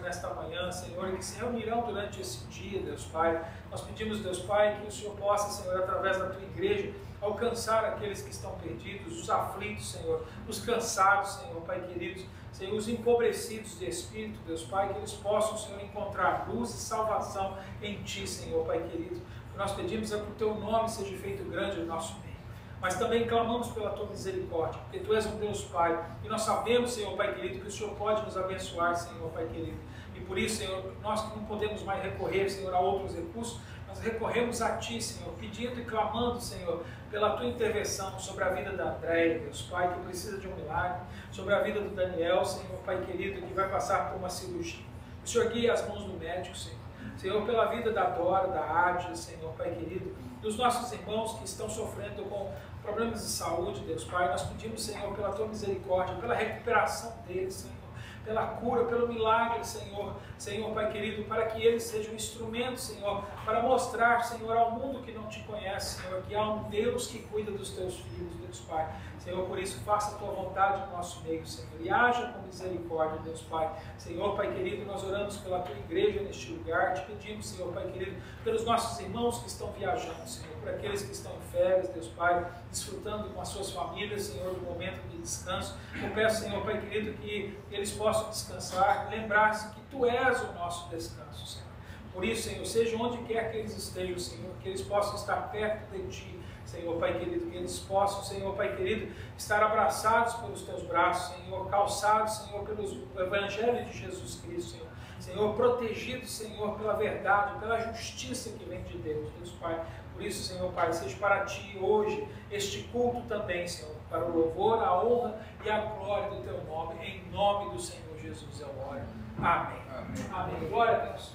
Senhor, nesta manhã, Senhor, e que se reunirão durante esse dia, Deus Pai. Nós pedimos, Deus Pai, que o Senhor possa, Senhor, através da Tua igreja, alcançar aqueles que estão perdidos, os aflitos, Senhor, os cansados, Senhor, Pai querido, Senhor, os empobrecidos de espírito, Deus Pai, que eles possam, Senhor, encontrar luz e salvação em Ti, Senhor, Pai querido. O que nós pedimos é que o Teu nome seja feito grande no nosso meio. Mas também clamamos pela Tua misericórdia, porque Tu és um Deus Pai, e nós sabemos, Senhor Pai querido, que o Senhor pode nos abençoar, Senhor Pai querido. E por isso, Senhor, nós que não podemos mais recorrer, Senhor, a outros recursos, nós recorremos a Ti, Senhor, pedindo e clamando, Senhor, pela Tua intervenção sobre a vida da Andréia, Deus Pai, que precisa de um milagre, sobre a vida do Daniel, Senhor Pai querido, que vai passar por uma cirurgia. O Senhor guia as mãos do médico, Senhor. Senhor, pela vida da Dora, da Ádia, Senhor Pai querido, dos nossos irmãos que estão sofrendo com problemas de saúde, Deus Pai, nós pedimos, Senhor, pela Tua misericórdia, pela recuperação deles, Senhor, pela cura, pelo milagre, Senhor, Senhor Pai querido, para que eles sejam um instrumento, Senhor, para mostrar, Senhor, ao mundo que não Te conhece, Senhor, que há um Deus que cuida dos Teus filhos, Deus Pai. Senhor, por isso, faça a Tua vontade no nosso meio, Senhor, e haja com misericórdia, Deus Pai. Senhor, Pai querido, nós oramos pela Tua igreja neste lugar, Te pedimos, Senhor, Pai querido, pelos nossos irmãos que estão viajando, Senhor, por aqueles que estão em férias, Deus Pai, desfrutando com as suas famílias, Senhor, do momento de descanso. Eu peço, Senhor, Pai querido, que eles possam descansar, lembrar-se que Tu és o nosso descanso, Senhor. Por isso, Senhor, seja onde quer que eles estejam, Senhor, que eles possam estar perto de Ti, Senhor, Pai querido, que eles possam, Senhor, Pai querido, estar abraçados pelos Teus braços, Senhor, calçados, Senhor, pelo Evangelho de Jesus Cristo, Senhor. Senhor, protegidos, Senhor, pela verdade, pela justiça que vem de Deus, Deus Pai. Por isso, Senhor Pai, seja para Ti hoje este culto também, Senhor, para o louvor, a honra e a glória do Teu nome, em nome do Senhor Jesus eu oro. Amém. Amém. Amém. Glória a Deus.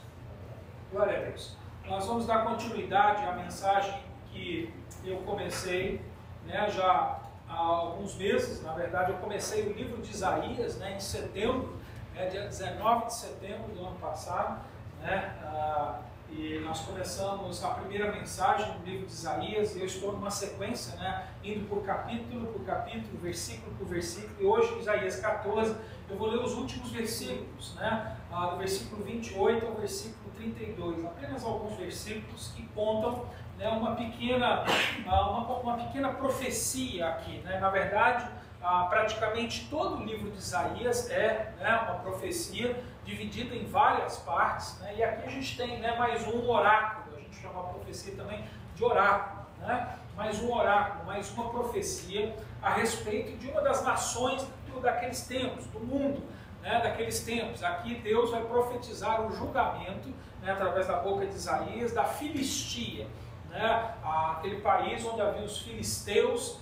Glória a Deus. Nós vamos dar continuidade à mensagem que eu comecei, né, já há alguns meses. Na verdade, eu comecei o livro de Isaías, né, em setembro, dia 19 de setembro do ano passado, né, e nós começamos a primeira mensagem do livro de Isaías, e eu estou numa sequência, né, indo por capítulo, versículo por versículo, e hoje, Isaías 14, eu vou ler os últimos versículos, né, do versículo 28 ao versículo 32, apenas alguns versículos que contam, né, uma pequena profecia aqui, né, na verdade, praticamente todo o livro de Isaías é, né, uma profecia dividida em várias partes, né, e aqui a gente tem, né, mais um oráculo, a gente chama a profecia também de oráculo, né, mais um oráculo, mais uma profecia a respeito de uma das nações daqueles tempos, do mundo, né, daqueles tempos. Aqui Deus vai profetizar o julgamento, né, através da boca de Isaías, da Filistia, né, aquele país onde havia os filisteus.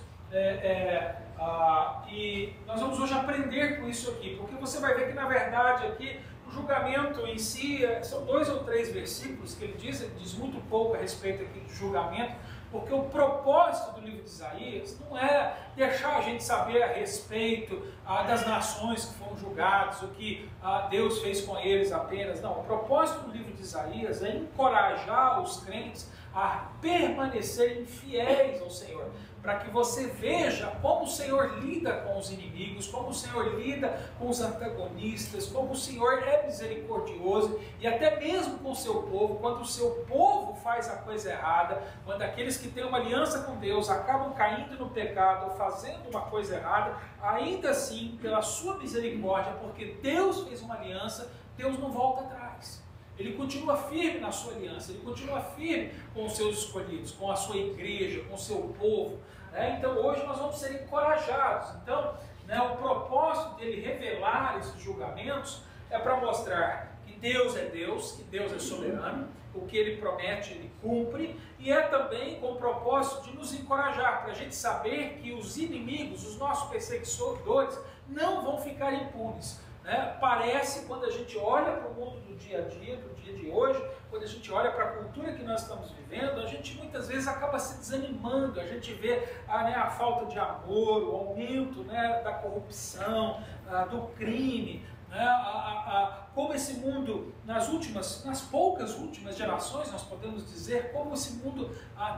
E nós vamos hoje aprender com isso aqui, porque você vai ver que na verdade aqui o julgamento em si, são 2 ou 3 versículos que ele diz muito pouco a respeito aqui do julgamento, porque o propósito do livro de Isaías não é deixar a gente saber a respeito das nações que foram julgadas, o que Deus fez com eles apenas. Não, o propósito do livro de Isaías é encorajar os crentes a permanecerem fiéis ao Senhor, para que você veja como o Senhor lida com os inimigos, como o Senhor lida com os antagonistas, como o Senhor é misericordioso, e até mesmo com o seu povo, quando o seu povo faz a coisa errada, quando aqueles que têm uma aliança com Deus acabam caindo no pecado, ou fazendo uma coisa errada, ainda assim, pela sua misericórdia, porque Deus fez uma aliança, Deus não volta atrás. Ele continua firme na sua aliança, ele continua firme com os seus escolhidos, com a sua igreja, com o seu povo. Né? Então hoje nós vamos ser encorajados. Então, né, o propósito dele revelar esses julgamentos é para mostrar que Deus é soberano, o que ele promete ele cumpre, e é também com o propósito de nos encorajar, para a gente saber que os inimigos, os nossos perseguidores, não vão ficar impunes. Né? Parece, quando a gente olha para o mundo do dia a dia, do dia de hoje, quando a gente olha para a cultura que nós estamos vivendo, a gente muitas vezes acaba se desanimando, a gente vê a falta de amor, o aumento, né, da corrupção, do crime, né, como esse mundo, nas poucas últimas gerações, nós podemos dizer, como esse mundo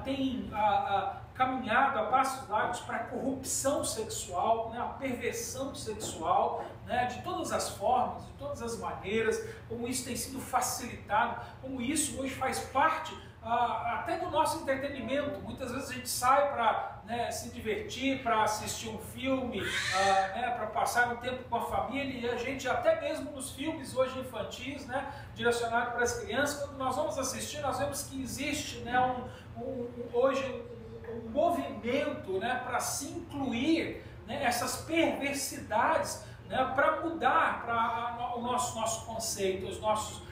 tem caminhado a passos largos para a corrupção sexual, né, a perversão sexual, né, de todas as formas, de todas as maneiras, como isso tem sido facilitado, como isso hoje faz parte até do nosso entretenimento. Muitas vezes a gente sai para, né, se divertir, para assistir um filme, né, para passar um tempo com a família, e a gente, até mesmo nos filmes hoje infantis, né, direcionados para as crianças, quando nós vamos assistir, nós vemos que existe, né, hoje um movimento, né, para se incluir, né, essas perversidades, né, para mudar o nosso conceito,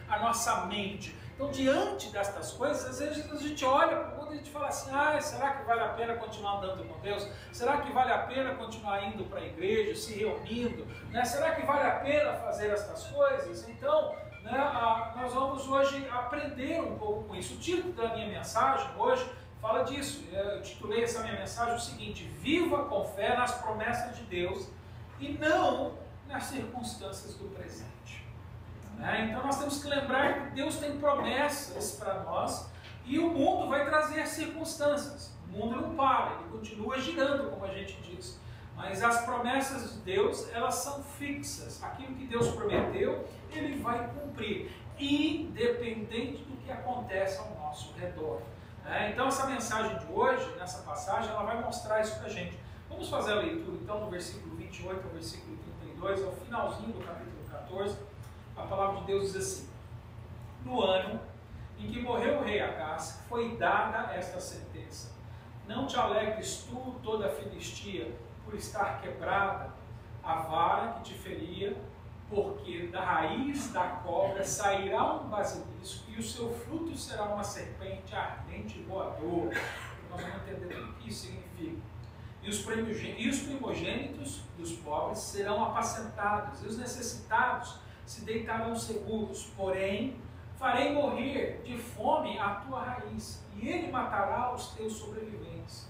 a nossa mente. Então, diante destas coisas, às vezes a gente olha para o mundo e a gente fala assim, será que vale a pena continuar andando com Deus? Será que vale a pena continuar indo para a igreja, se reunindo? Né? Será que vale a pena fazer estas coisas? Então, né, nós vamos hoje aprender um pouco com isso. O título da minha mensagem hoje fala disso. Eu titulei essa minha mensagem o seguinte: viva com fé nas promessas de Deus e não nas circunstâncias do presente. Então nós temos que lembrar que Deus tem promessas para nós e o mundo vai trazer circunstâncias. O mundo não para, ele continua girando, como a gente diz. Mas as promessas de Deus, elas são fixas. Aquilo que Deus prometeu, ele vai cumprir, independente do que acontece ao nosso redor. Então essa mensagem de hoje, nessa passagem, ela vai mostrar isso para a gente. Vamos fazer a leitura então do versículo 28 ao versículo 32, ao finalzinho do capítulo 14. A palavra de Deus diz assim: no ano em que morreu o rei Acás, foi dada esta sentença: não te alegres tu, toda a Filistia, por estar quebrada a vara que te feria, porque da raiz da cobra sairá um basilisco, e o seu fruto será uma serpente ardente e voadora. Nós vamos entender o que isso significa. E os primogênitos dos pobres serão apacentados, e os necessitados se deitarão seguros. Porém, farei morrer de fome a tua raiz, e ele matará os teus sobreviventes.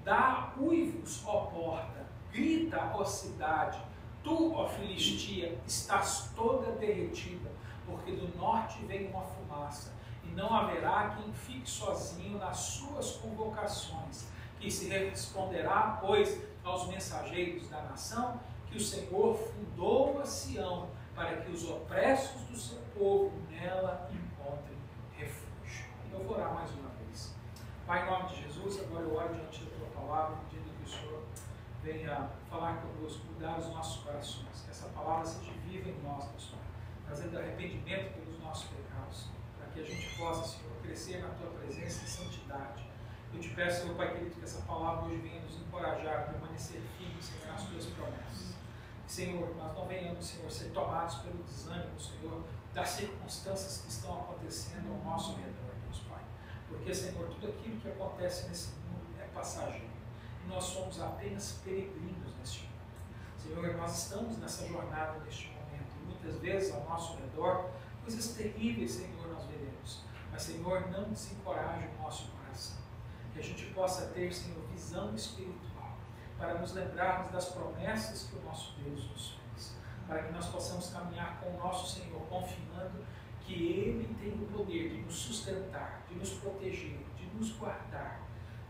Dá uivos, ó porta, grita, ó cidade. Tu, ó Filistia, estás toda derretida, porque do norte vem uma fumaça, e não haverá quem fique sozinho nas suas convocações, que se responderá, pois, aos mensageiros da nação, que o Senhor fundou a Sião, para que os opressos do seu povo nela encontrem refúgio. Eu vou orar mais uma vez. Pai, em nome de Jesus, agora eu oro diante da tua palavra, pedindo que o Senhor venha falar conosco, mudar os nossos corações, que essa palavra seja viva em nós, Deus Pai, trazendo arrependimento pelos nossos pecados, para que a gente possa, Senhor, crescer na tua presença em santidade. Eu te peço, Senhor Pai querido, que essa palavra hoje venha nos encorajar a permanecer firmes, Senhor, nas tuas promessas. Senhor, nós não venhamos, Senhor, ser tomados pelo desânimo, Senhor, das circunstâncias que estão acontecendo ao nosso redor, Deus Pai. Porque, Senhor, tudo aquilo que acontece nesse mundo é passageiro. E nós somos apenas peregrinos neste mundo. Senhor, nós estamos nessa jornada neste momento. E muitas vezes ao nosso redor, coisas terríveis, Senhor, nós veremos. Mas, Senhor, não desencoraje o nosso coração. Que a gente possa ter, Senhor, visão espiritual, para nos lembrarmos das promessas que o nosso Deus nos fez, para que nós possamos caminhar com o nosso Senhor, confiando que Ele tem o poder de nos sustentar, de nos proteger, de nos guardar,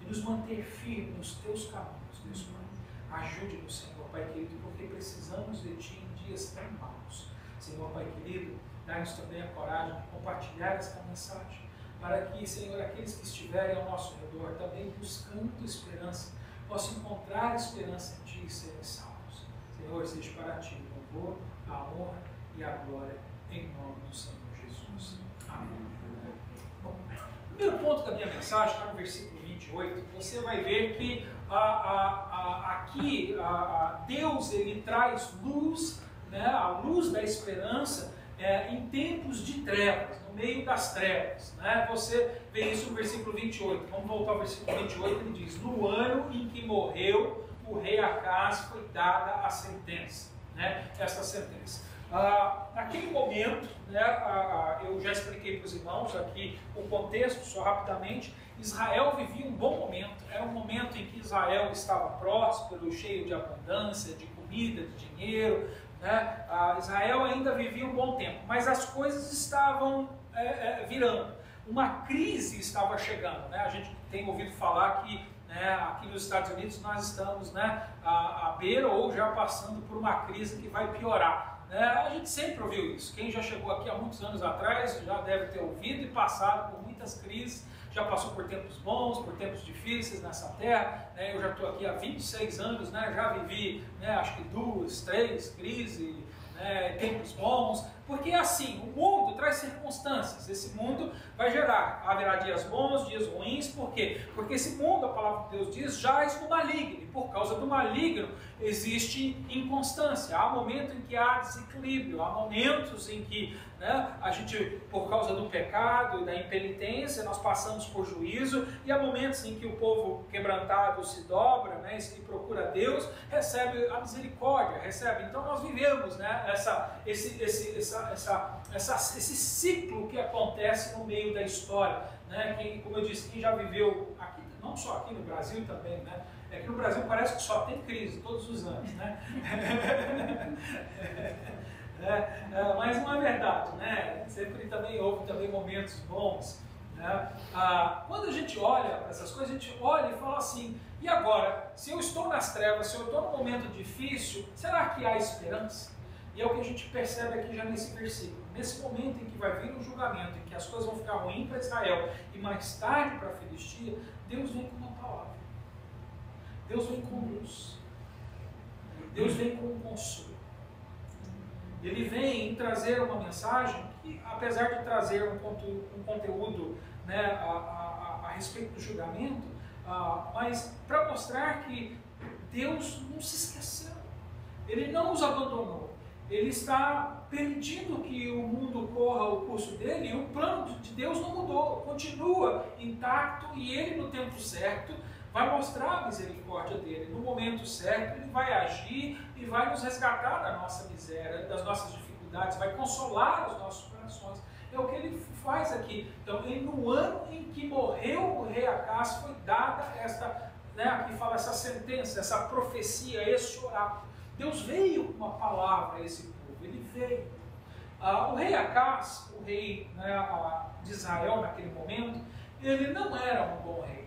de nos manter firmes nos teus caminhos, Deus Pai. Ajude-nos, Senhor Pai querido, porque precisamos de Ti em dias tão maus. Senhor Pai querido, dá-nos também a coragem de compartilhar esta mensagem, para que, Senhor, aqueles que estiverem ao nosso redor, também buscando esperança, possam encontrar esperança em Ti e serem salvos. Senhor, seja para Ti o louvor, a honra e a glória, em nome do Senhor Jesus. Amém. Bom, o primeiro ponto da minha mensagem está no versículo 28. Você vai ver que aqui Deus ele traz luz, né, a luz da esperança em tempos de trevas, no meio das trevas. Né? Você vê isso no versículo 28. Vamos voltar ao versículo 28, ele diz: no ano em que morreu o rei Acás, foi dada a sentença. Né? Essa sentença. Naquele momento, né, eu já expliquei para os irmãos aqui o contexto, só rapidamente. Israel vivia um bom momento, era um momento em que Israel estava próspero, cheio de abundância, de comida, de dinheiro. Né? Israel ainda vivia um bom tempo, mas as coisas estavam virando. Uma crise estava chegando. Né? A gente tem ouvido falar que né, aqui nos Estados Unidos nós estamos, né, à beira ou já passando por uma crise que vai piorar. A gente sempre ouviu isso. Quem já chegou aqui há muitos anos atrás já deve ter ouvido e passado por muitas crises, já passou por tempos bons, por tempos difíceis nessa terra. Eu já estou aqui há 26 anos, já vivi, acho que 2, 3 crises, tempos bons, porque assim, o mundo traz circunstâncias, esse mundo vai gerar, haverá dias bons, dias ruins, por quê? Porque esse mundo, a palavra de Deus diz, jaz no maligno, e por causa do maligno existe inconstância, há momentos em que há desequilíbrio, há momentos em que a gente, por causa do pecado e da impenitência, nós passamos por juízo, e há momentos em que o povo quebrantado se dobra, e procura Deus, recebe a misericórdia, recebe, então nós vivemos esse ciclo que acontece no meio da história, como eu disse, quem já viveu aqui, não só aqui no Brasil também, é que no Brasil parece que só tem crise todos os anos, mas não é verdade, sempre também houve também momentos bons. Quando a gente olha para essas coisas, a gente olha e fala assim, e agora, se eu estou nas trevas, se eu estou num momento difícil, será que há esperança? E é o que a gente percebe aqui já nesse versículo. Nesse momento em que vai vir o julgamento, em que as coisas vão ficar ruins para Israel e mais tarde para a Filistia, Deus vem com uma palavra. Deus vem com luz. Deus vem com um consolo. Ele vem trazer uma mensagem que, apesar de trazer um conteúdo a respeito do julgamento, mas para mostrar que Deus não se esqueceu. Ele não os abandonou. Ele está permitindo que o mundo corra o curso dele, e o plano de Deus não mudou, continua intacto, e ele no tempo certo vai mostrar a misericórdia dele. No momento certo ele vai agir e vai nos resgatar da nossa miséria, das nossas dificuldades, vai consolar os nossos corações. É o que ele faz aqui. Então, no ano em que morreu o rei Acás, foi dada esta, aqui fala essa sentença, essa profecia, esse oráculo. Deus veio com uma palavra a esse povo, ele veio. O rei Acás, o rei de Israel naquele momento, ele não era um bom rei.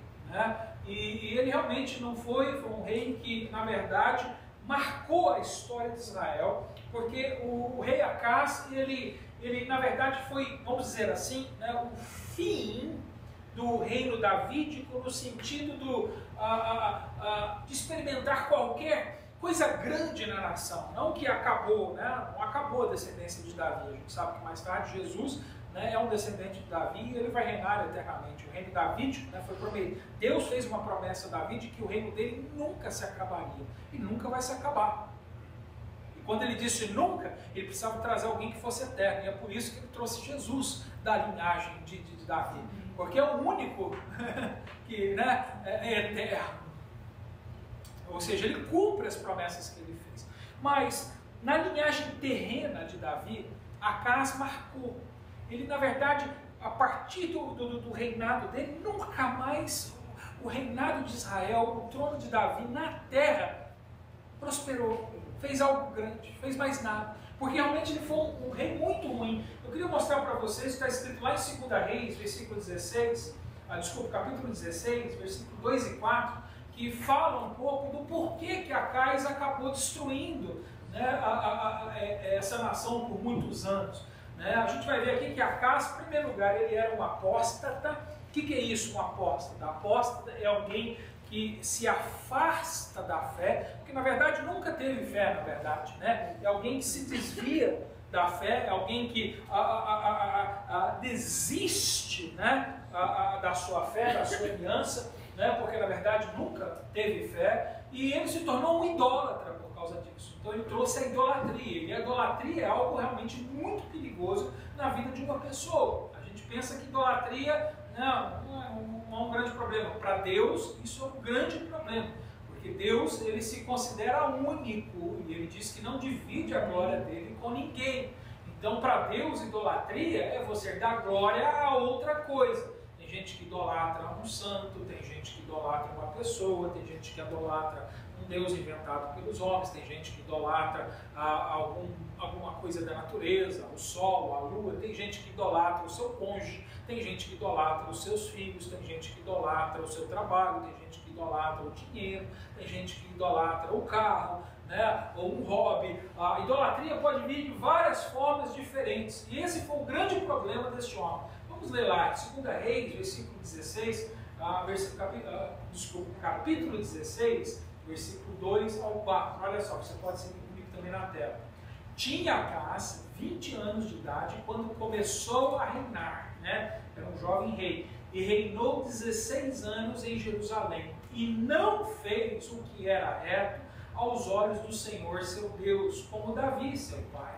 E ele realmente não foi um rei que, na verdade, marcou a história de Israel, porque o rei Acás, ele na verdade foi, vamos dizer assim, o fim do reino davídico, no sentido de experimentar qualquer coisa grande na nação, não que acabou, não acabou a descendência de Davi. A gente sabe que mais tarde Jesus é um descendente de Davi e ele vai reinar eternamente. O reino davídico foi prometido. Deus fez uma promessa a Davi de que o reino dele nunca se acabaria e nunca vai se acabar. E quando ele disse nunca, ele precisava trazer alguém que fosse eterno, e é por isso que ele trouxe Jesus da linhagem de Davi, porque é o único que é eterno. Ou seja, ele cumpre as promessas que ele fez. Mas, na linhagem terrena de Davi, Acás marcou. Ele, na verdade, a partir do reinado dele, nunca mais o reinado de Israel, o trono de Davi na terra, prosperou. Fez algo grande, fez mais nada. Porque realmente ele foi um rei muito ruim. Eu queria mostrar para vocês, está escrito lá em 2 Reis, versículo 16, capítulo 16, versículo 2 e 4, que fala um pouco do porquê que Acás acabou destruindo essa nação por muitos anos. A gente vai ver aqui que Acás, em primeiro lugar, ele era um apóstata. O que é isso, um apóstata? Apóstata é alguém que se afasta da fé, porque na verdade nunca teve fé, na verdade. É alguém que se desvia da fé, é alguém que desiste da sua fé, da sua aliança, porque na verdade nunca teve fé, e ele se tornou um idólatra por causa disso. Então ele trouxe a idolatria, e a idolatria é algo realmente muito perigoso na vida de uma pessoa. A gente pensa que idolatria não é um grande problema. Para Deus isso é um grande problema, porque Deus ele se considera único, e ele diz que não divide a glória dele com ninguém. Então para Deus idolatria é você dar glória a outra coisa. Tem gente que idolatra um santo, tem gente que idolatra uma pessoa, tem gente que idolatra Deus inventado pelos homens, tem gente que idolatra alguma coisa da natureza, o sol, a lua, tem gente que idolatra o seu cônjuge, tem gente que idolatra os seus filhos, tem gente que idolatra o seu trabalho, tem gente que idolatra o dinheiro, tem gente que idolatra o carro, né, ou um hobby. A idolatria pode vir de várias formas diferentes, e esse foi o grande problema deste homem. Vamos ler lá, 2 Reis, versículo 16, capítulo 16, versículo 2 ao 4. Olha só, você pode seguir comigo também na tela. Tinha Acás 20 anos de idade quando começou a reinar, né? Era um jovem rei, e reinou 16 anos em Jerusalém, e não fez o que era reto aos olhos do Senhor seu Deus, como Davi seu pai,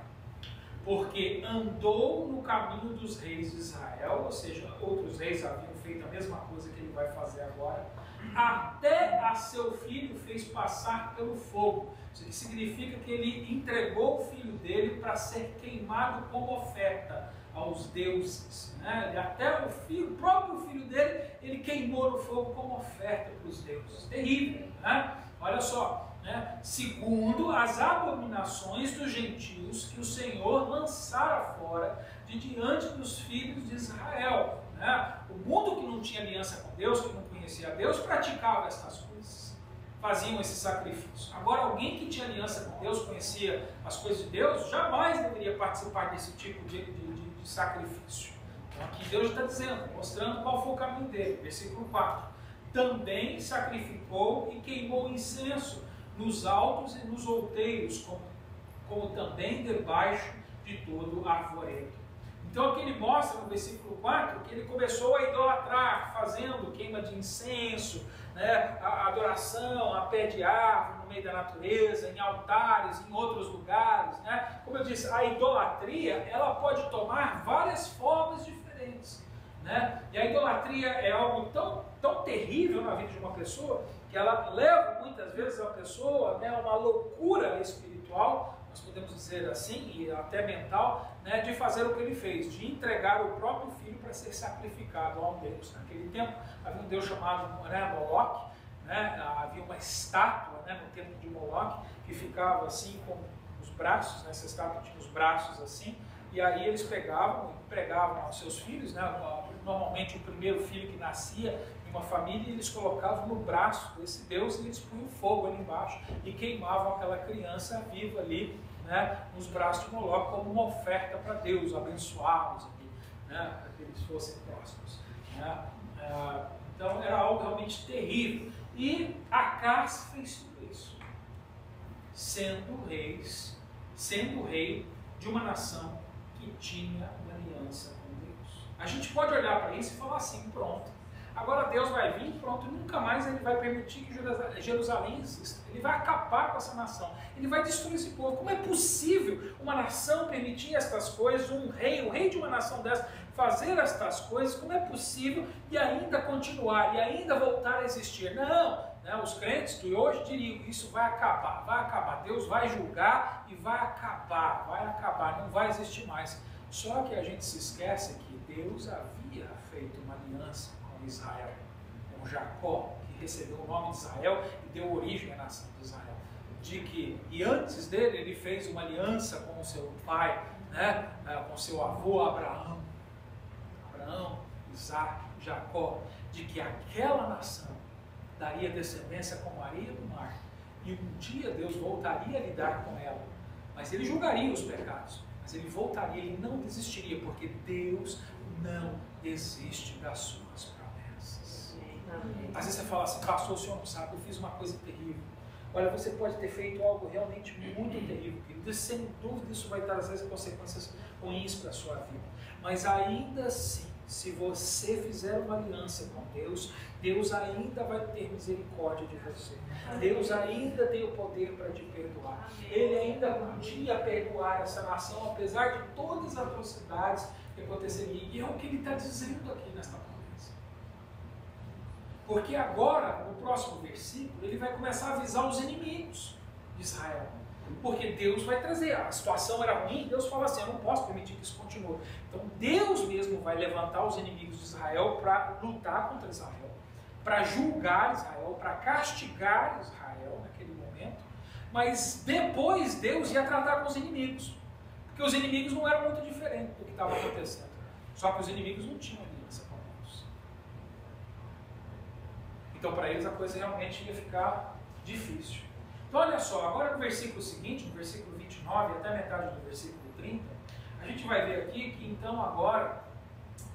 porque andou no caminho dos reis de Israel, ou seja, outros reis haviam feito a mesma coisa que ele vai fazer agora, até a seu filho fez passar pelo fogo. Isso que significa que ele entregou o filho dele para ser queimado como oferta aos deuses, né? Até o próprio filho dele, ele queimou no fogo como oferta para os deuses. Terrível, né? Olha só, né? Segundo as abominações dos gentios que o Senhor lançara fora de diante dos filhos de Israel, né? O mundo que não tinha aliança com Deus, que não conhecia a Deus, praticava essas coisas, faziam esse sacrifício. Agora, alguém que tinha aliança com Deus, conhecia as coisas de Deus, jamais deveria participar desse tipo de sacrifício. Então aqui Deus está dizendo, mostrando qual foi o caminho dele. Versículo 4. Também sacrificou e queimou incenso nos altos e nos outeiros, como também debaixo de todo arvoredo. Então aqui ele mostra no versículo 4 que ele começou a idolatrar, fazendo queima de incenso, né, a adoração a pé de árvore, no meio da natureza, em altares, em outros lugares, né? Como eu disse, a idolatria ela pode tomar várias formas diferentes, né? E a idolatria é algo tão terrível na vida de uma pessoa, que ela leva muitas vezes a pessoa, né, a uma loucura espiritual, nós podemos dizer assim, e até mental, né, de fazer o que ele fez, de entregar o próprio filho para ser sacrificado a um Deus. Naquele tempo havia um Deus chamado, né, Moloque, né, havia uma estátua, né, no templo de Moloque, que ficava assim com os braços, né, essa estátua tinha os braços assim, e aí eles pegavam e pregavam aos seus filhos, né, normalmente o primeiro filho que nascia em uma família, eles colocavam no braço desse Deus e eles punham fogo ali embaixo e queimavam aquela criança viva ali, né, nos braços de Moloque como uma oferta para Deus, abençoá-los ali, né, para que eles fossem próximos, né. Então era algo realmente terrível. E Acás fez tudo isso, sendo rei de uma nação que tinha uma aliança com Deus. A gente pode olhar para isso e falar assim, pronto, agora Deus vai vir, pronto, nunca mais ele vai permitir que Jerusalém exista. Ele vai acabar com essa nação, ele vai destruir esse povo. Como é possível uma nação permitir estas coisas, o rei de uma nação dessa, fazer estas coisas? Como é possível e ainda continuar, e ainda voltar a existir? Não, né, os crentes de hoje diriam, isso vai acabar, Deus vai julgar e vai acabar, não vai existir mais. Só que a gente se esquece que Deus havia feito uma aliança com Israel, com Jacó, que recebeu o nome de Israel e deu origem à nação de Israel. E antes dele, ele fez uma aliança com o seu pai, né, com seu avô Abraão, Isaac, Jacó, de que aquela nação daria descendência como a areia do mar, e um dia Deus voltaria a lidar com ela, mas ele julgaria os pecados, mas ele voltaria, ele não desistiria, porque Deus não desiste das suas promessas. Às vezes você fala assim, pastor, o senhor não sabe, eu fiz uma coisa terrível. Olha, você pode ter feito algo realmente muito terrível, querido, sem dúvida isso vai trazer consequências ruins para a sua vida, mas ainda assim, se você fizer uma aliança com Deus, Deus ainda vai ter misericórdia de você. Deus ainda tem o poder para te perdoar. Ele ainda podia perdoar essa nação, apesar de todas as atrocidades que aconteceriam. E é o que ele está dizendo aqui nesta promessa. Porque agora, no próximo versículo, ele vai começar a avisar os inimigos de Israel. Porque Deus vai trazer, a situação era ruim, Deus fala assim, eu não posso permitir que isso continue. Então Deus mesmo vai levantar os inimigos de Israel para lutar contra Israel. para julgar Israel, para castigar Israel naquele momento, mas depois Deus ia tratar com os inimigos, porque os inimigos não eram muito diferentes do que estava acontecendo, só que os inimigos não tinham aliança com Deus. Então para eles a coisa realmente ia ficar difícil. Então olha só, agora no versículo seguinte, no versículo 29 até metade do versículo 30, a gente vai ver aqui que então agora,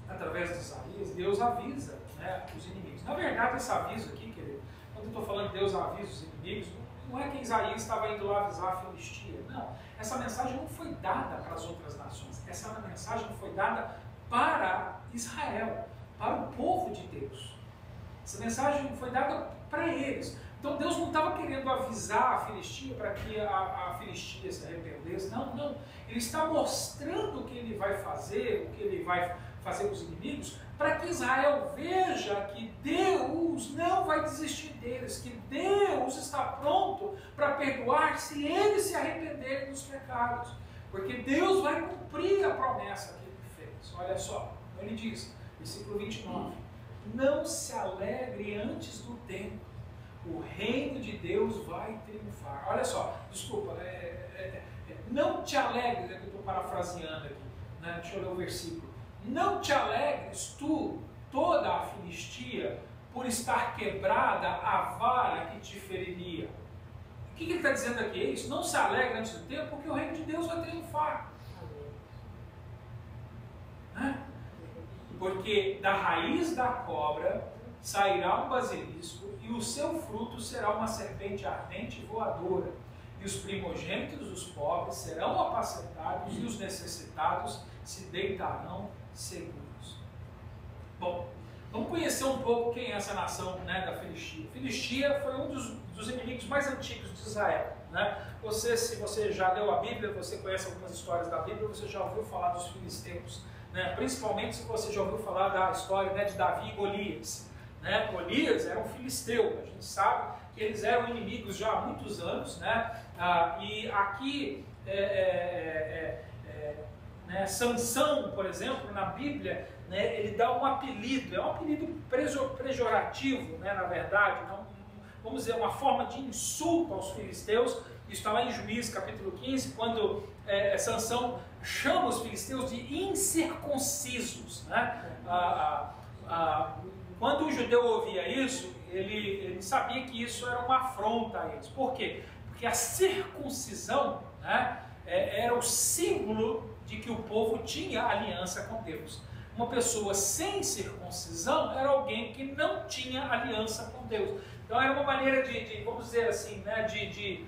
através de Isaías, Deus avisa, né, os inimigos. Na verdade, esse aviso aqui, querido, quando eu estou falando que Deus avisa os inimigos, não é que Isaías estava indo lá avisar a Filistia. Não, essa mensagem não foi dada para as outras nações. Essa mensagem foi dada para Israel, para o povo de Deus. Essa mensagem foi dada para eles. Então Deus não estava querendo avisar a Filistia para que a Filistia se arrependesse. Não, não. Ele está mostrando o que ele vai fazer, o que ele vai fazer com os inimigos, para que Israel veja que Deus não vai desistir deles, que Deus está pronto para perdoar se eles se arrependerem dos pecados. Porque Deus vai cumprir a promessa que ele fez. Olha só, ele diz, versículo 29, não se alegre antes do tempo, o reino de Deus vai triunfar. Olha só, desculpa, não te alegres, é que eu estou parafraseando aqui, né? Deixa eu ler o versículo. Não te alegres tu, toda a Filistia, por estar quebrada a vara que te feriria. O que ele está dizendo aqui? É isso, não se alegre antes do tempo, porque o reino de Deus vai triunfar. Né? Porque da raiz da cobra sairá um basilisco, e o seu fruto será uma serpente ardente e voadora. E os primogênitos dos pobres serão apacentados, e os necessitados se deitarão seguros. Bom, vamos conhecer um pouco quem é essa nação, né, da Filistia. Filistia foi um dos inimigos mais antigos de Israel. Né? Se você já leu a Bíblia, você conhece algumas histórias da Bíblia, você já ouviu falar dos filisteus. Né? Principalmente se você já ouviu falar da história, né, de Davi e Golias. Né? Golias era um filisteu, a gente sabe que eles eram inimigos já há muitos anos, né? E aqui né, Sansão, por exemplo, na Bíblia, né, ele dá um apelido, é um apelido pejorativo, né, na verdade, não, vamos dizer, uma forma de insulto aos filisteus. Isso está lá em Juízes capítulo 15, quando Sansão chama os filisteus de incircuncisos. Né? Quando o judeu ouvia isso, ele sabia que isso era uma afronta a eles. Por quê? Porque a circuncisão, né, era o símbolo de que o povo tinha aliança com Deus. Uma pessoa sem circuncisão era alguém que não tinha aliança com Deus. Então era uma maneira de vamos dizer assim, né, de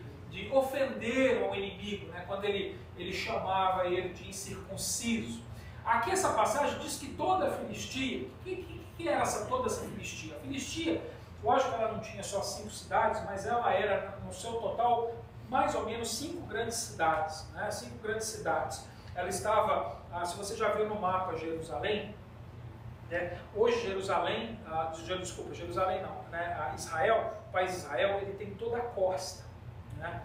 ofender ao inimigo, né, quando ele chamava ele de incircunciso. Aqui essa passagem diz que toda a Filistia, o que era toda essa Filistia? A Filistia, lógico que ela não tinha só 5 cidades, mas ela era, no seu total, mais ou menos 5 grandes cidades. Né? 5 grandes cidades. Ela estava, se você já viu no mapa Jerusalém, né? Hoje Jerusalém, Jerusalém não, né? Israel, o país de Israel, ele tem toda a costa, né?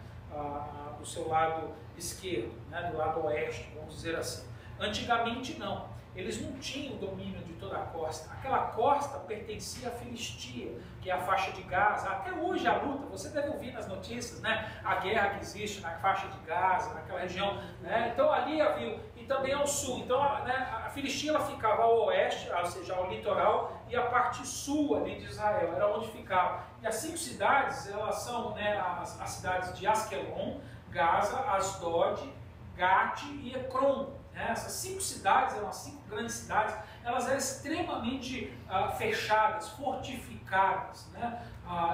Do seu lado esquerdo, né? Do lado oeste, vamos dizer assim. Antigamente não, eles não tinham domínio de toda a costa. Aquela costa pertencia à Filistia, que é a faixa de Gaza. Até hoje a luta, você deve ouvir nas notícias, né, a guerra que existe na faixa de Gaza, naquela região. Né? Então ali havia, e também ao sul. Então né, a Filistia ela ficava ao oeste, ou seja, ao litoral, e a parte sul ali de Israel, era onde ficava. E as 5 cidades, elas são, né, as cidades de Askelon, Gaza, Asdod, Gate e Ekron. Essas 5 cidades, eram as 5 grandes cidades, elas eram extremamente fechadas, fortificadas, né?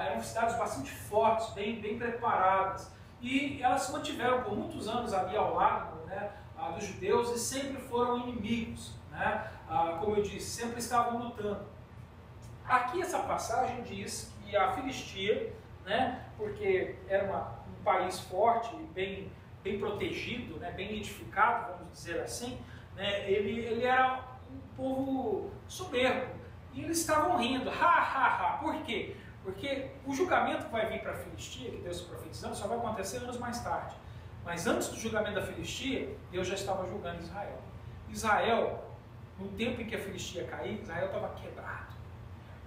Eram cidades bastante fortes, bem preparadas, e elas se mantiveram por muitos anos ali ao lado, né, dos judeus, e sempre foram inimigos, né? Como eu disse, sempre estavam lutando. Aqui essa passagem diz que a Filistia, né, porque era um país forte, bem protegido, né, bem edificado, vamos dizer assim, né, ele era um povo soberbo, e eles estavam rindo, Por quê? Porque o julgamento que vai vir para a Filistia, que Deus está profetizando, só vai acontecer anos mais tarde. Mas antes do julgamento da Filistia, Deus já estava julgando Israel. Israel, no tempo em que a Filistia caiu, Israel estava quebrado.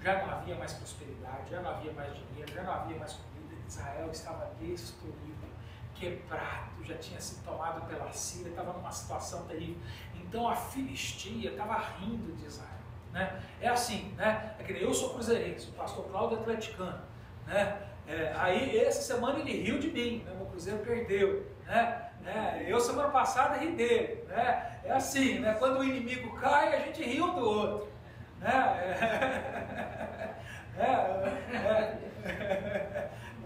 já não havia mais prosperidade, já não havia mais dinheiro, já não havia mais comida. Israel estava destruído, quebrado, já tinha sido tomado pela Síria, estava numa situação terrível. Então a Filistia estava rindo de Israel. Né? É assim, né? É que nem eu sou cruzeirense, o pastor Cláudio é atleticano. Né? Aí essa semana ele riu de mim, né? Meu Cruzeiro perdeu. Né? Eu semana passada ri dele. Né? É assim, né? Quando o inimigo cai, a gente ri um do outro. Né?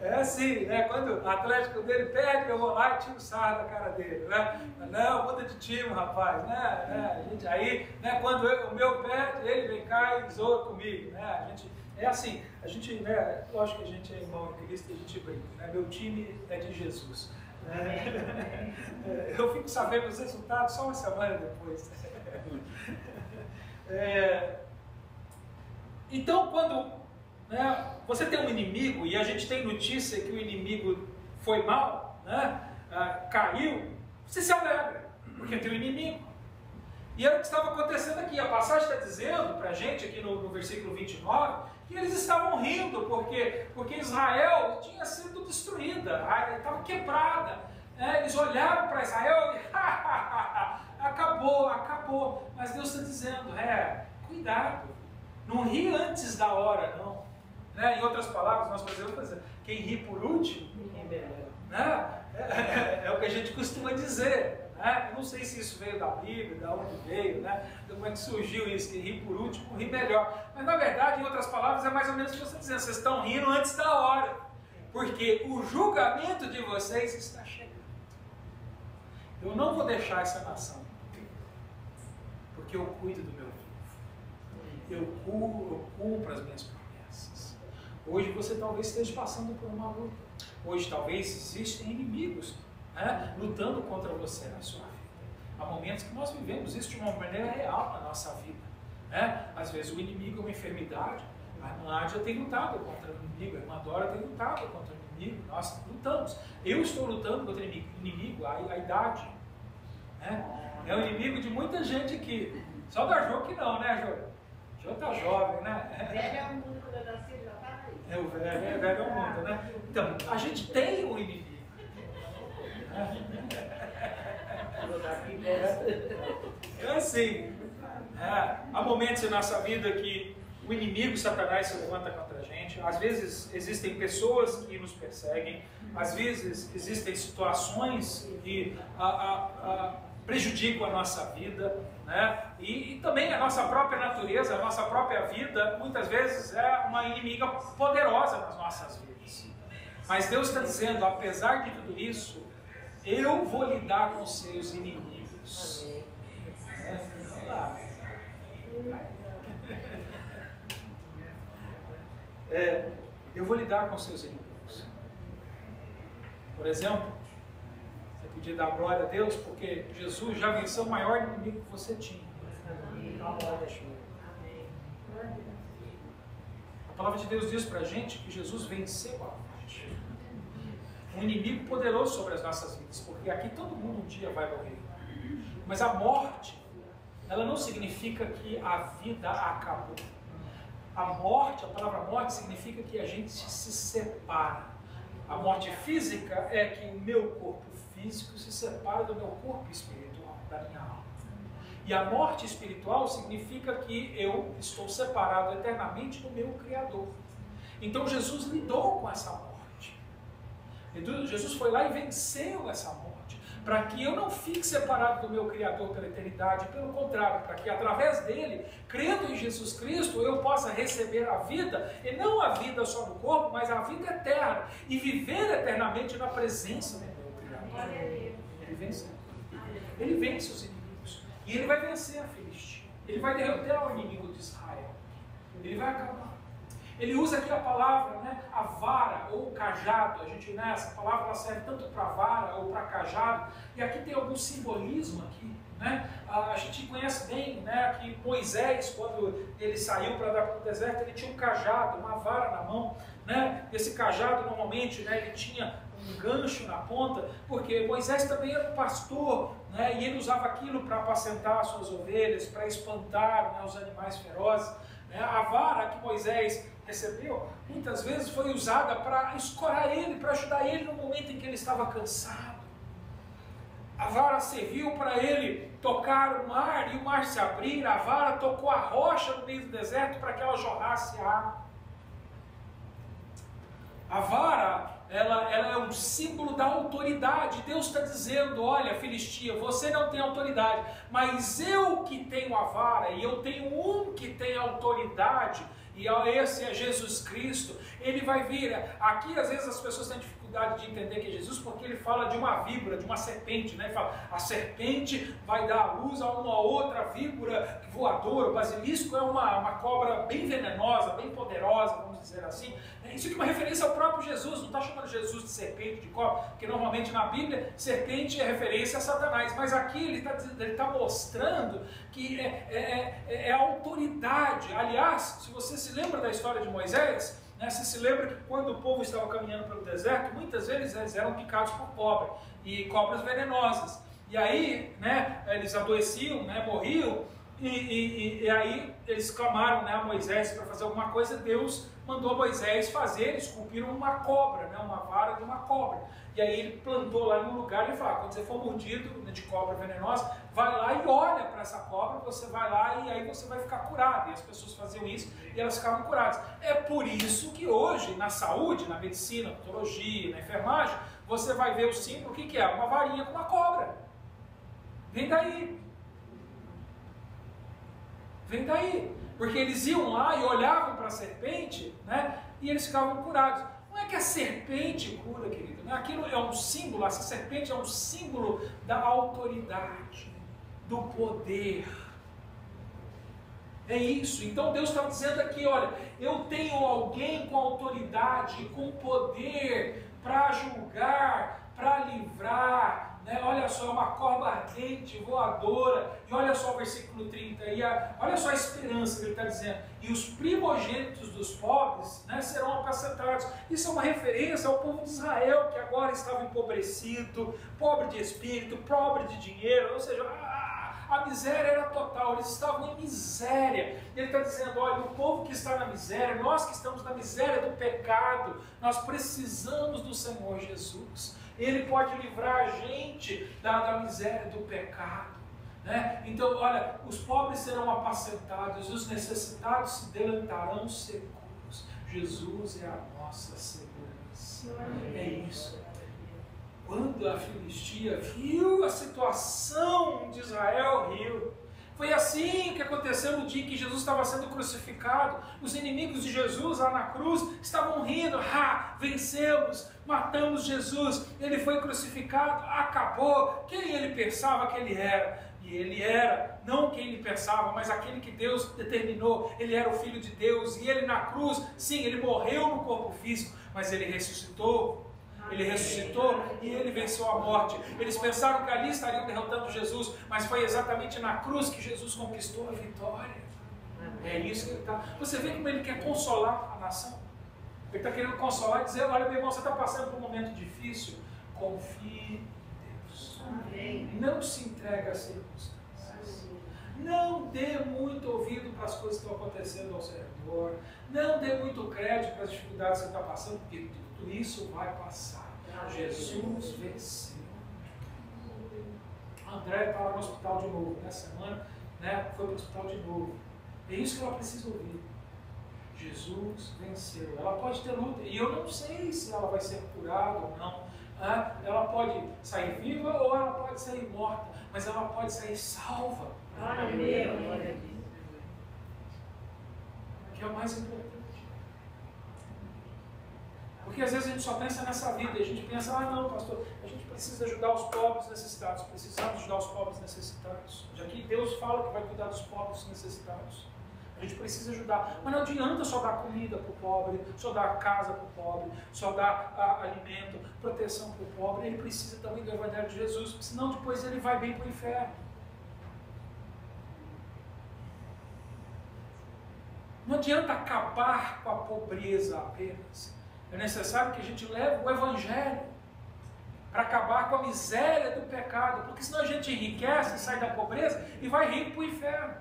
É assim, né? Quando o Atlético dele perde, eu vou lá e tiro o sarro da cara dele, né? Não, muda de time, rapaz, né? A gente, aí, né? Quando o meu perde, ele vem cá e zoa comigo, né? A gente, é assim, a gente, né? Lógico que a gente é irmão em Cristo e a gente brinca, né? Meu time é de Jesus. Né? Eu fico sabendo os resultados só uma semana depois. Então, quando, né, você tem um inimigo e a gente tem notícia que o inimigo foi mal, né, caiu, você se alegra, porque tem um inimigo. E é o que estava acontecendo aqui. A passagem está dizendo para a gente, aqui no versículo 29, que eles estavam rindo, porque Israel tinha sido destruída, estava quebrada. Eles olharam para Israel e acabou. Mas Deus está dizendo, cuidado. Não ri antes da hora, não. Né? Em outras palavras, nós podemos dizer, quem ri por último, né? É o que a gente costuma dizer. Né? Eu não sei se isso veio da Bíblia, da onde veio, né? Como é que surgiu isso, que ri por último, ri melhor. Mas na verdade, em outras palavras, é mais ou menos o que você está dizendo, vocês estão rindo antes da hora. Porque o julgamento de vocês está chegando. Eu não vou deixar essa nação, porque eu cuido do meu povo. Eu cumpro as minhas promessas. Hoje você talvez esteja passando por uma luta. Hoje talvez existem inimigos, né, lutando contra você na sua vida. Há momentos que nós vivemos isso de uma maneira real na nossa vida. Né? Às vezes o inimigo é uma enfermidade. A irmã Nádia tem lutado contra o inimigo, a irmã Dora tem lutado contra o inimigo. Nós lutamos. Eu estou lutando contra o inimigo, a idade. Né? É o inimigo de muita gente aqui. Só da Jô que não, né, Jô? Já está jovem, né? Velho é o mundo, quando eu nasci, já estava aí. O velho é o mundo, né? Então, a gente tem um inimigo. É assim. Há momentos em nossa vida que o inimigo Satanás se levanta contra a gente. Às vezes existem pessoas que nos perseguem. Às vezes existem situações que prejudicam a nossa vida, né? E também a nossa própria natureza, a nossa própria vida, muitas vezes é uma inimiga poderosa nas nossas vidas. Mas Deus está dizendo, apesar de tudo isso, eu vou lidar com os seus inimigos. Eu vou lidar com os seus inimigos. Por exemplo, você podia dar glória a Deus, porque Jesus já venceu o maior inimigo que você tinha. A palavra de Deus diz para a gente que Jesus venceu a morte. Um inimigo poderoso sobre as nossas vidas, porque aqui todo mundo um dia vai morrer. Mas a morte, ela não significa que a vida acabou. A morte, a palavra morte, significa que a gente se separa. A morte física é que o meu corpo físico se separa do meu corpo espiritual, da minha alma. E a morte espiritual significa que eu estou separado eternamente do meu Criador. Então Jesus lidou com essa morte. Jesus foi lá e venceu essa morte, para que eu não fique separado do meu Criador pela eternidade, pelo contrário, para que através dele, crendo em Jesus Cristo, eu possa receber a vida, e não a vida só no corpo, mas a vida eterna, e viver eternamente na presença do meu Criador. Ele venceu. Ele vence os inimigos, e ele vai vencer a Filistia, ele vai derrotar o inimigo de Israel, ele vai acabar. Ele usa aqui a palavra, né, a vara ou o cajado. A gente, né, essa palavra ela serve tanto para vara ou para cajado. E aqui tem algum simbolismo aqui, né? A gente conhece bem, né, que Moisés, quando ele saiu para dar para o deserto, ele tinha um cajado, uma vara na mão, né? Esse cajado normalmente, né, ele tinha um gancho na ponta, porque Moisés também era um pastor, né, e ele usava aquilo para apacentar as suas ovelhas, para espantar, né, os animais ferozes. A vara que Moisés recebeu, muitas vezes foi usada para escorar ele, para ajudar ele no momento em que ele estava cansado. A vara serviu para ele tocar o mar e o mar se abrir. A vara tocou a rocha no meio do deserto para que ela jorrasse água. A vara, ela é um símbolo da autoridade. Deus está dizendo: olha, Filistia, você não tem autoridade, mas eu que tenho a vara, e eu tenho um que tem autoridade, e esse é Jesus Cristo. Ele vai vir. Aqui às vezes as pessoas têm dificuldade de entender que é Jesus, porque ele fala de uma víbora, de uma serpente, né? Ele fala, a serpente vai dar à luz a uma outra víbora voadora. O basilisco é uma cobra bem venenosa, bem poderosa, vamos dizer assim. Isso aqui é uma referência ao próprio Jesus. Não está chamando Jesus de serpente, de cobra, porque normalmente na Bíblia serpente é referência a Satanás, mas aqui ele está mostrando que é autoridade. Aliás, se você se lembra da história de Moisés, né, você se lembra que quando o povo estava caminhando pelo deserto, muitas vezes eles eram picados por cobra, e cobras venenosas. E aí, né, eles adoeciam, né, morriam, e aí eles clamaram, né, a Moisés para fazer alguma coisa. Deus mandou Moisés fazer, eles esculpiram uma cobra, né, uma vara de uma cobra. E aí ele plantou lá num lugar e falou: quando você for mordido, né, de cobra venenosa, vai lá e olha para essa cobra, você vai lá e aí você vai ficar curado. E as pessoas faziam isso e elas ficavam curadas. É por isso que hoje, na saúde, na medicina, na odontologia, na enfermagem, você vai ver o símbolo, o que é? Uma varinha com uma cobra. Vem daí. Vem daí. Porque eles iam lá e olhavam para a serpente, né, e eles ficavam curados. Não é que a serpente cura, querido, né? Aquilo é um símbolo, essa serpente é um símbolo da autoridade, do poder. É isso. Então Deus está dizendo aqui: olha, eu tenho alguém com autoridade, com poder para julgar, para livrar, né? Olha só, uma cobra ardente, voadora. E olha só o versículo 30, olha só a esperança que ele está dizendo: e os primogênitos dos pobres, né, serão apacentados. Isso é uma referência ao povo de Israel, que agora estava empobrecido, pobre de espírito, pobre de dinheiro, ou seja, a miséria era total, eles estavam em miséria. Ele está dizendo: olha, o povo que está na miséria, nós que estamos na miséria do pecado, nós precisamos do Senhor Jesus. Ele pode livrar a gente da miséria do pecado, né? Então, olha, os pobres serão apacentados, os necessitados se deleitarão seguros. Jesus é a nossa segurança. É isso. Quando a Filistia viu a situação de Israel, riu. Foi assim que aconteceu no dia em que Jesus estava sendo crucificado. Os inimigos de Jesus lá na cruz estavam rindo. Vencemos, matamos Jesus, ele foi crucificado, acabou. Quem ele pensava que ele era? E ele era, não quem ele pensava, mas aquele que Deus determinou. Ele era o Filho de Deus, e ele na cruz, sim, ele morreu no corpo físico, mas ele ressuscitou. Ele ressuscitou e ele venceu a morte. Eles pensaram que ali estariam derrotando Jesus, mas foi exatamente na cruz que Jesus conquistou a vitória. É isso que ele está. Você vê como ele quer consolar a nação? Ele está querendo consolar e dizer: olha, meu irmão, você está passando por um momento difícil, confie em Deus. Não se entregue às circunstâncias. Não dê muito ouvido para as coisas que estão acontecendo ao seu redor. Não dê muito crédito para as dificuldades que você está passando, porque tudo isso vai passar. Jesus venceu. A André estava no hospital de novo nessa semana, né? Foi para o hospital de novo. É isso que ela precisa ouvir. Jesus venceu. Ela pode ter luta, e eu não sei se ela vai ser curada ou não. Ela pode sair viva ou ela pode sair morta, mas ela pode sair salva. Que é o mais importante. Porque às vezes a gente só pensa nessa vida, e a gente pensa: não, pastor, a gente precisa ajudar os pobres necessitados, precisamos ajudar os pobres necessitados. Já que Deus fala que vai cuidar dos pobres necessitados, a gente precisa ajudar. Mas não adianta só dar comida para o pobre, só dar casa para o pobre, só dar alimento, proteção para o pobre. Ele precisa também do Evangelho de Jesus, porque senão depois ele vai bem para o inferno. Não adianta acabar com a pobreza apenas. É necessário que a gente leve o Evangelho para acabar com a miséria do pecado, porque senão a gente enriquece, sai da pobreza e vai rico para o inferno.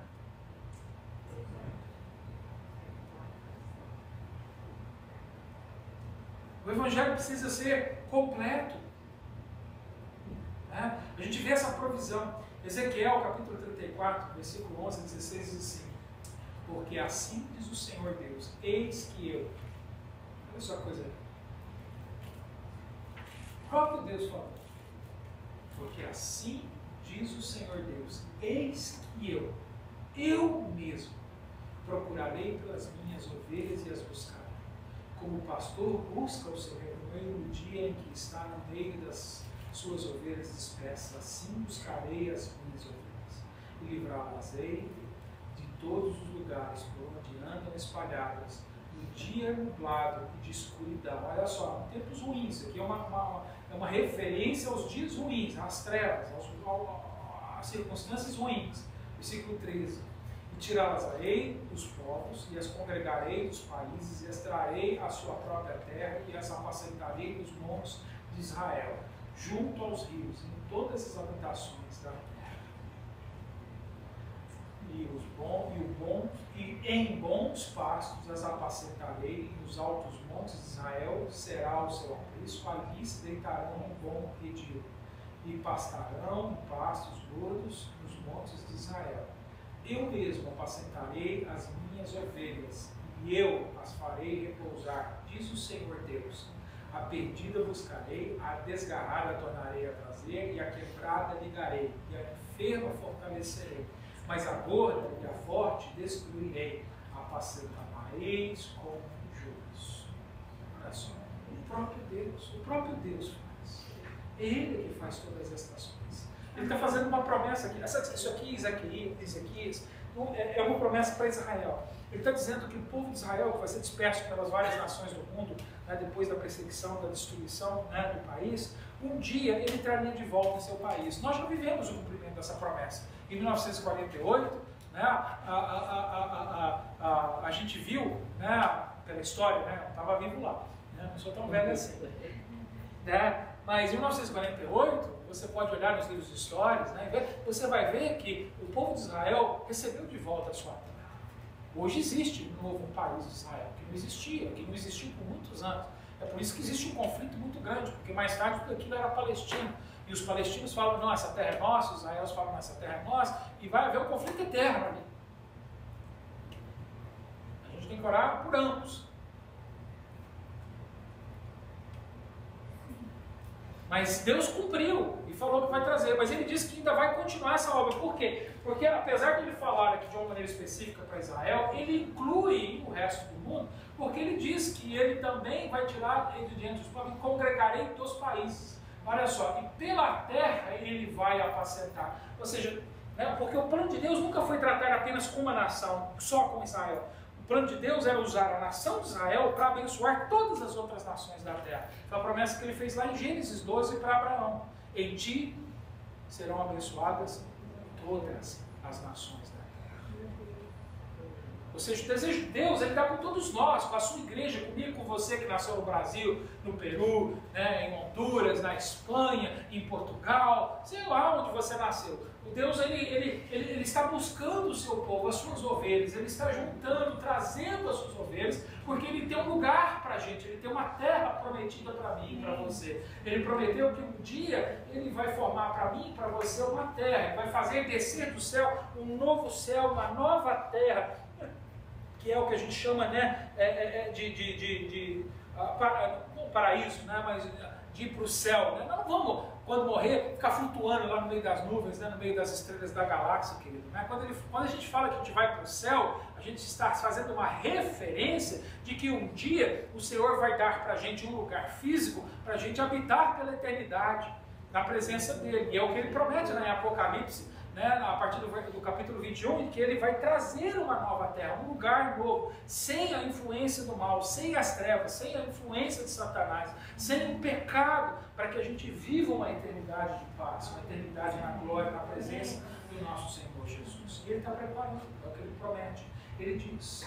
O Evangelho precisa ser completo. Né? A gente vê essa provisão. Ezequiel, capítulo 34, versículo 11 a 16, diz assim: porque assim diz o Senhor Deus, eis que eu... Olha só a coisa aí. O próprio Deus falou. Porque assim diz o Senhor Deus, eis que eu mesmo, procurarei pelas minhas ovelhas e as buscarei. Como o pastor busca o seu rebanho no dia em que está no meio das suas ovelhas dispersas, assim buscarei as minhas ovelhas, e livrá-las-ei de todos os lugares por onde andam espalhadas, no dia nublado e de escuridão. Olha só, tempos ruins, aqui é uma referência aos dias ruins, às trevas, às circunstâncias ruins. Versículo 13: e tirá-las-ei dos povos, e as congregarei dos países, e as trarei à sua própria terra, e as apacentarei nos montes de Israel, junto aos rios, em todas as habitações da terra. E em bons pastos as apacentarei, e nos altos montes de Israel será o seu aprisco, ali se deitarão um bom redil, e pastarão em pastos gordos nos montes de Israel. Eu mesmo apacentarei as minhas ovelhas, e eu as farei repousar, diz o Senhor Deus. A perdida buscarei, a desgarrada tornarei a trazer, e a quebrada ligarei, e a enferma fortalecerei. Mas a gorda e a forte destruirei, apacentareis com juros. Olha só, o próprio Deus faz. Ele que faz todas estas coisas. Ele está fazendo uma promessa aqui. Isso aqui, Ezequias, é uma promessa para Israel. Ele está dizendo que o povo de Israel, que vai ser disperso pelas várias nações do mundo, né, depois da perseguição, da destruição, né, do país, um dia ele traria de volta em seu país. Nós já vivemos o cumprimento dessa promessa. Em 1948, né, a gente viu, né, pela história, né, eu estava vivo lá, né, não sou tão velho assim. Né, mas em 1948, você pode olhar nos livros de histórias, né, você vai ver que o povo de Israel recebeu de volta a sua terra. Hoje existe um novo país de Israel, que não existiu por muitos anos. É por isso que existe um conflito muito grande, porque mais tarde tudo aquilo era Palestina. E os palestinos falam, não, essa terra é nossa, os israelenses falam, não, essa terra é nossa, e vai haver um conflito eterno ali. A gente tem que orar por ambos. Mas Deus cumpriu e falou que vai trazer, mas ele disse que ainda vai continuar essa obra. Por quê? Porque apesar de ele falar aqui de uma maneira específica para Israel, ele inclui o resto do mundo, porque ele diz que ele também vai tirar de diante dos povos e congregarei dos países. Olha só, e pela terra ele vai apacentar. Ou seja, né, porque o plano de Deus nunca foi tratar apenas com uma nação, só com Israel. O plano de Deus era usar a nação de Israel para abençoar todas as outras nações da terra. Foi a promessa que ele fez lá em Gênesis 12 para Abraão. Em ti serão abençoadas todas as nações da terra. Ou seja, o desejo de Deus, ele está com todos nós, com a sua igreja, comigo, com você que nasceu no Brasil, no Peru, né, em Honduras, na Espanha, em Portugal, sei lá onde você nasceu. O Deus, ele está buscando o seu povo, as suas ovelhas, ele está juntando, trazendo as suas ovelhas, porque ele tem um lugar para a gente, ele tem uma terra prometida para mim e para você. Ele prometeu que um dia ele vai formar para mim e para você uma terra, ele vai fazer descer do céu um novo céu, uma nova terra, que é o que a gente chama, né, não paraíso, né, mas de ir para o céu. Né? Nós não vamos, quando morrer, ficar flutuando lá no meio das nuvens, né, no meio das estrelas da galáxia, querido. Né? Quando a gente fala que a gente vai para o céu, a gente está fazendo uma referência de que um dia o Senhor vai dar para a gente um lugar físico para a gente habitar pela eternidade, na presença dele. E é o que ele promete, né, em Apocalipse, né, a partir do capítulo 21, que ele vai trazer uma nova terra, um lugar novo, sem a influência do mal, sem as trevas, sem a influência de Satanás, sem o pecado, para que a gente viva uma eternidade de paz, uma eternidade na glória, na presença do nosso Senhor Jesus. E ele está preparando, é o que ele promete, ele diz.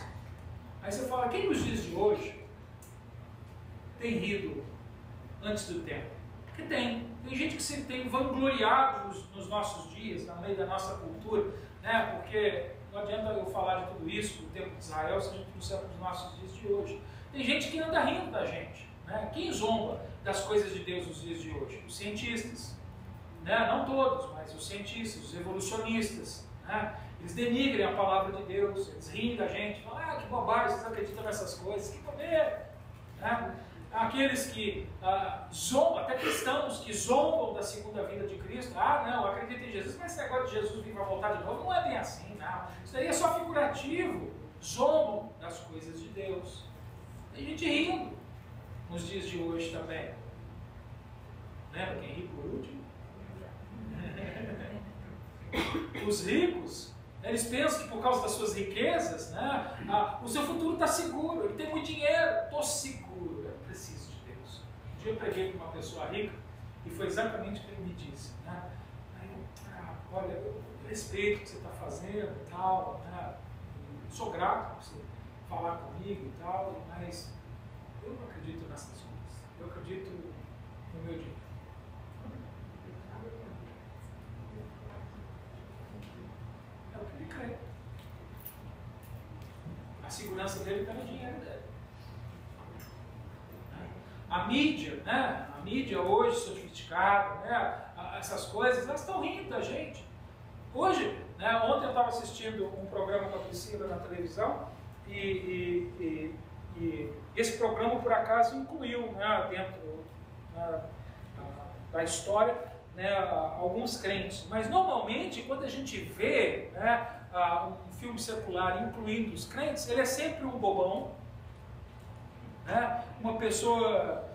Aí você fala, quem nos dias de hoje tem rido antes do tempo? Que tem gente que se tem vangloriado nos nossos dias, no meio da nossa cultura, né? Porque não adianta eu falar de tudo isso do tempo de Israel se a gente trouxer para os nossos dias de hoje. Tem gente que anda rindo da gente, Né? Quem zomba das coisas de Deus nos dias de hoje? Os cientistas. Né? Não todos, mas os cientistas, os evolucionistas. Né? Eles denigrem a palavra de Deus, eles riem da gente, falam, ah, que bobagem, vocês acreditam nessas coisas, que bobeira. Né? Aqueles que zombam, até cristãos que zombam da segunda vinda de Cristo, não, acredito em Jesus, mas esse negócio de Jesus vir para voltar de novo, não é bem assim, não. Isso daí é só figurativo, zombam das coisas de Deus. Tem gente rindo nos dias de hoje também. Lembra quem ri por último? Os ricos, eles pensam que por causa das suas riquezas, né, o seu futuro está seguro, ele tem muito dinheiro, estou seguro, eu preciso de Deus. Um dia eu preguei com uma pessoa rica e foi exatamente o que ele me disse. Né? Aí olha, eu respeito o que você está fazendo e tal, né? Sou grato por você falar comigo e tal, mas eu não acredito nessas coisas, eu acredito no meu dinheiro. É o que ele crê. A segurança dele está no dinheiro dele. A mídia, né? A mídia hoje sofisticada, né? Essas coisas, elas estão rindo da gente. Hoje, né? Ontem eu estava assistindo um programa com a Priscila na televisão e esse programa, por acaso, incluiu, né, dentro da história, né, alguns crentes. Mas, normalmente, quando a gente vê, né, um filme secular incluindo os crentes, ele é sempre um bobão, né, uma pessoa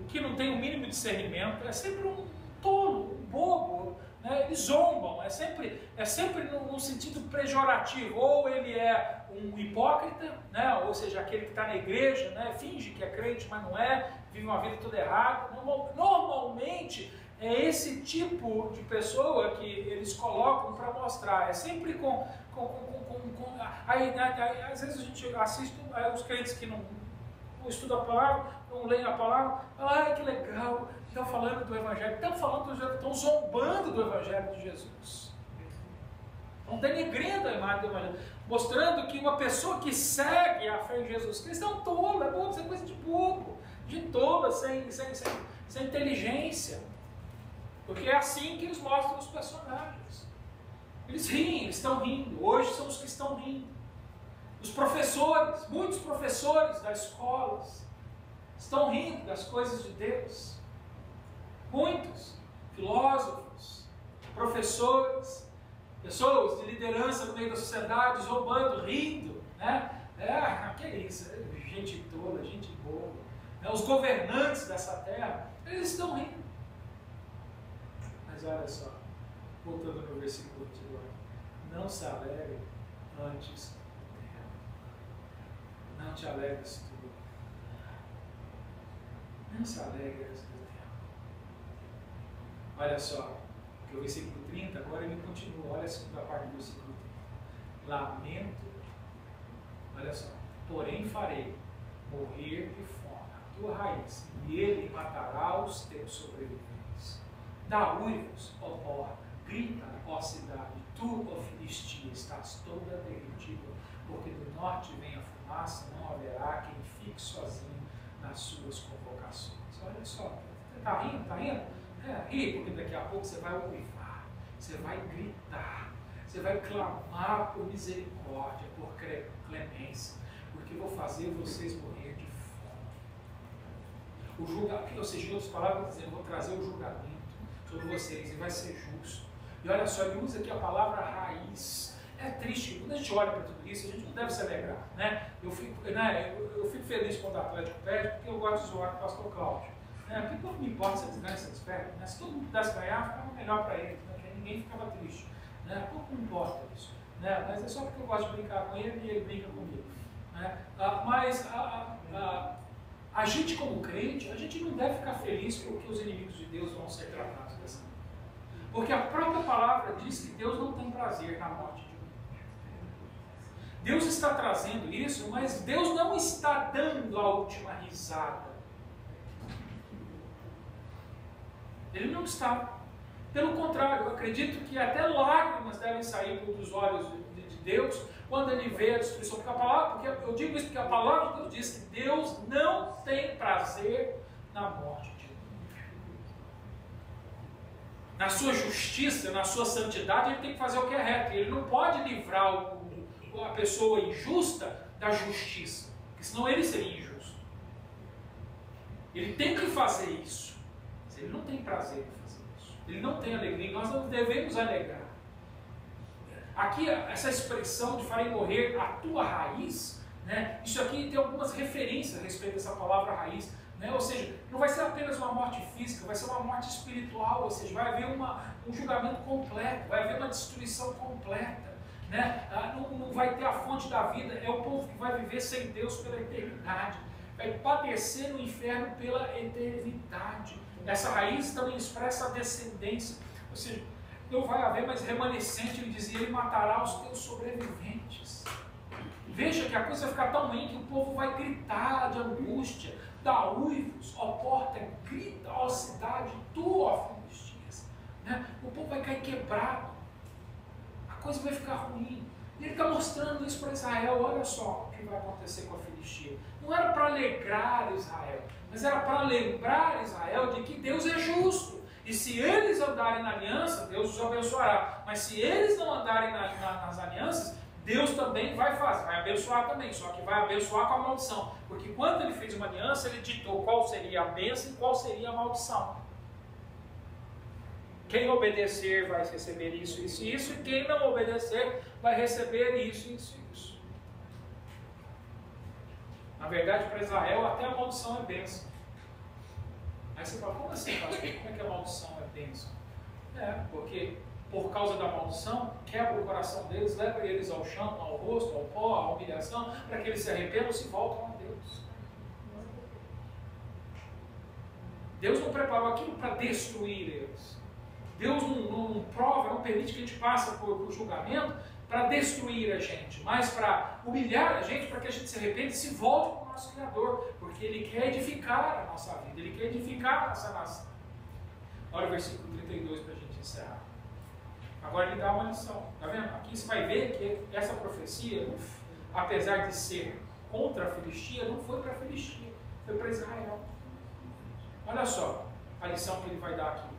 que não tem o mínimo de discernimento, é sempre um tolo, um bobo, né, eles zombam, é sempre num sentido pejorativo, ou ele é um hipócrita, né, ou seja, aquele que está na igreja, né, finge que é crente, mas não é, vive uma vida toda errada. Normalmente é esse tipo de pessoa que eles colocam para mostrar, é sempre aí, às vezes a gente assiste os crentes que não estudam a palavra, não leem a palavra, falam, que legal, estão falando do Evangelho, estão zombando do Evangelho de Jesus. Estão denegrindo a imagem do Evangelho, mostrando que uma pessoa que segue a fé em Jesus Cristo é um tolo, isso é coisa de bobo, de tola, sem inteligência. Porque é assim que eles mostram os personagens. Eles riem, eles estão rindo. Hoje são os que estão rindo. Os professores, muitos professores das escolas, estão rindo das coisas de Deus. Muitos filósofos, professores, pessoas de liderança no meio da sociedade, zombando, rindo, né? Que é isso? Gente tola, gente boa. Os governantes dessa terra, eles estão rindo. Mas olha só, voltando no versículo 28, não se alegre antes do tempo. Não te alegres tu. Não se alegre antes do tempo. Olha só, que o versículo 30, agora ele continua, olha a segunda parte do versículo 30. Lamento, olha só, porém farei morrer de fome a tua raiz, e ele matará os teus sobreviventes. Dá uivos, ó porta, grita, ó cidade, tu, ó Filistia, estás toda derretida, porque do norte vem a fumaça, não haverá quem fique sozinho nas suas convocações. Olha só, está rindo? Está rindo? Ri, porque daqui a pouco você vai uivar, você vai gritar, você vai clamar por misericórdia, por clemência, porque vou fazer vocês morrer de fome. O julgamento, ou seja, em outras palavras, dizendo, vou trazer o julgamento sobre vocês e vai ser justo. E olha só, ele usa aqui a palavra raiz. É triste, quando a gente olha para tudo isso, a gente não deve se alegrar, né? Eu fico feliz quando o Atlético perde, porque eu gosto de zoar com o pastor Cláudio. Porque não me importa se eles ganham, se eles perdem, né? Se todo mundo pudesse ganhar, ficava melhor para eles, né? Porque ninguém ficava triste. Né? Pouco importa isso. Né? Mas é só porque eu gosto de brincar com ele e ele brinca comigo. Né? Mas a gente, como crente, a gente não deve ficar feliz porque os inimigos de Deus vão ser tratados dessa maneira. Porque a própria palavra diz que Deus não tem prazer na morte de ninguém. Deus está trazendo isso, mas Deus não está dando a última risada. Ele não está. Pelo contrário, eu acredito que até lágrimas devem sair dos olhos de Deus quando ele vê a destruição. Porque eu digo isso porque a palavra de Deus diz que Deus não tem prazer na morte de ninguém. Na sua justiça, na sua santidade, ele tem que fazer o que é reto. Ele não pode livrar a pessoa injusta da justiça, porque senão ele seria injusto. Ele tem que fazer isso, mas ele não tem prazer em fazer isso. Ele não tem alegria, nós não devemos alegrar. Aqui, essa expressão de farei morrer a tua raiz, né? Isso aqui tem algumas referências a respeito dessa palavra raiz, né? Ou seja, não vai ser apenas uma morte física, vai ser uma morte espiritual, ou seja, vai haver um julgamento completo, vai haver uma destruição completa, né? Não vai ter a fonte da vida, é o povo que vai viver sem Deus pela eternidade, vai padecer no inferno pela eternidade. Essa raiz também expressa a descendência, ou seja, não vai haver mais remanescente, ele dizia, ele matará os teus sobreviventes. Veja que a coisa vai ficar tão ruim que o povo vai gritar de angústia, dá uivos, ó porta, grita, ó cidade, tu, ó Filistias. Né? O povo vai cair quebrado, a coisa vai ficar ruim. E ele está mostrando isso para Israel, olha só o que vai acontecer com a Filistia. Não era para alegrar Israel, mas era para lembrar Israel de que Deus é justo. E se eles andarem na aliança, Deus os abençoará. Mas se eles não andarem nas alianças, Deus também vai fazer, vai abençoar também, só que vai abençoar com a maldição. Porque quando ele fez uma aliança, ele ditou qual seria a bênção e qual seria a maldição. Quem obedecer vai receber isso, isso e isso, e quem não obedecer vai receber isso, isso e isso. Na verdade, para Israel, até a maldição é bênção. Aí você fala, como assim, pastor? Como é que a maldição é bênção? Porque por causa da maldição, quebra o coração deles, leva eles ao chão, ao rosto, ao pó, à humilhação, para que eles se arrependam e se voltam a Deus. Deus não preparou aquilo para destruir eles. Deus não prova, não permite que a gente passe por julgamento para destruir a gente, mas para humilhar a gente, para que a gente se arrependa e se volte para o nosso Criador, porque Ele quer edificar a nossa vida, Ele quer edificar a nossa nação. Olha o versículo 32 para a gente encerrar. Agora ele dá uma lição, está vendo? Aqui você vai ver que essa profecia, apesar de ser contra a Filistia, não foi para a Filistia, foi para Israel. Olha só a lição que ele vai dar aqui.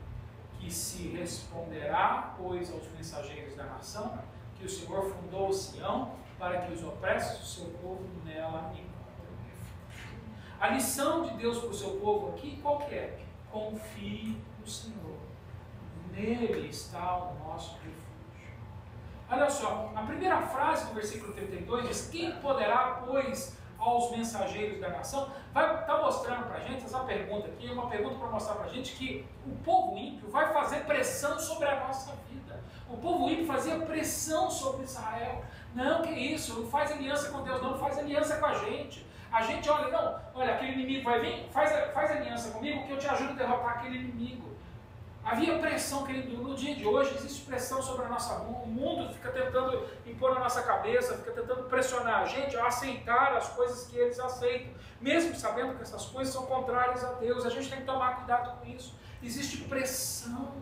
Que se responderá, pois, aos mensageiros da nação, que o Senhor fundou Sião para que os opressos do seu povo nela encontrem refúgio. A lição de Deus para o seu povo aqui, qual que é? Confie no Senhor. Nele está o nosso refúgio. Olha só, a primeira frase do versículo 32 diz, quem poderá, pois, aos mensageiros da nação, vai estar mostrando para a gente, essa pergunta aqui é uma pergunta para mostrar para a gente que o povo ímpio vai fazer pressão sobre a nossa vida. O povo ímpio fazia pressão sobre Israel. Não, que isso, não faz aliança com Deus, não faz aliança com a gente. A gente olha, não, olha, aquele inimigo vai vir, faz aliança comigo que eu te ajudo a derrotar aquele inimigo. Havia pressão, querido, no dia de hoje existe pressão sobre a nossa mão, o mundo fica tentando impor na nossa cabeça, fica tentando pressionar a gente a aceitar as coisas que eles aceitam, mesmo sabendo que essas coisas são contrárias a Deus. A gente tem que tomar cuidado com isso. Existe pressão,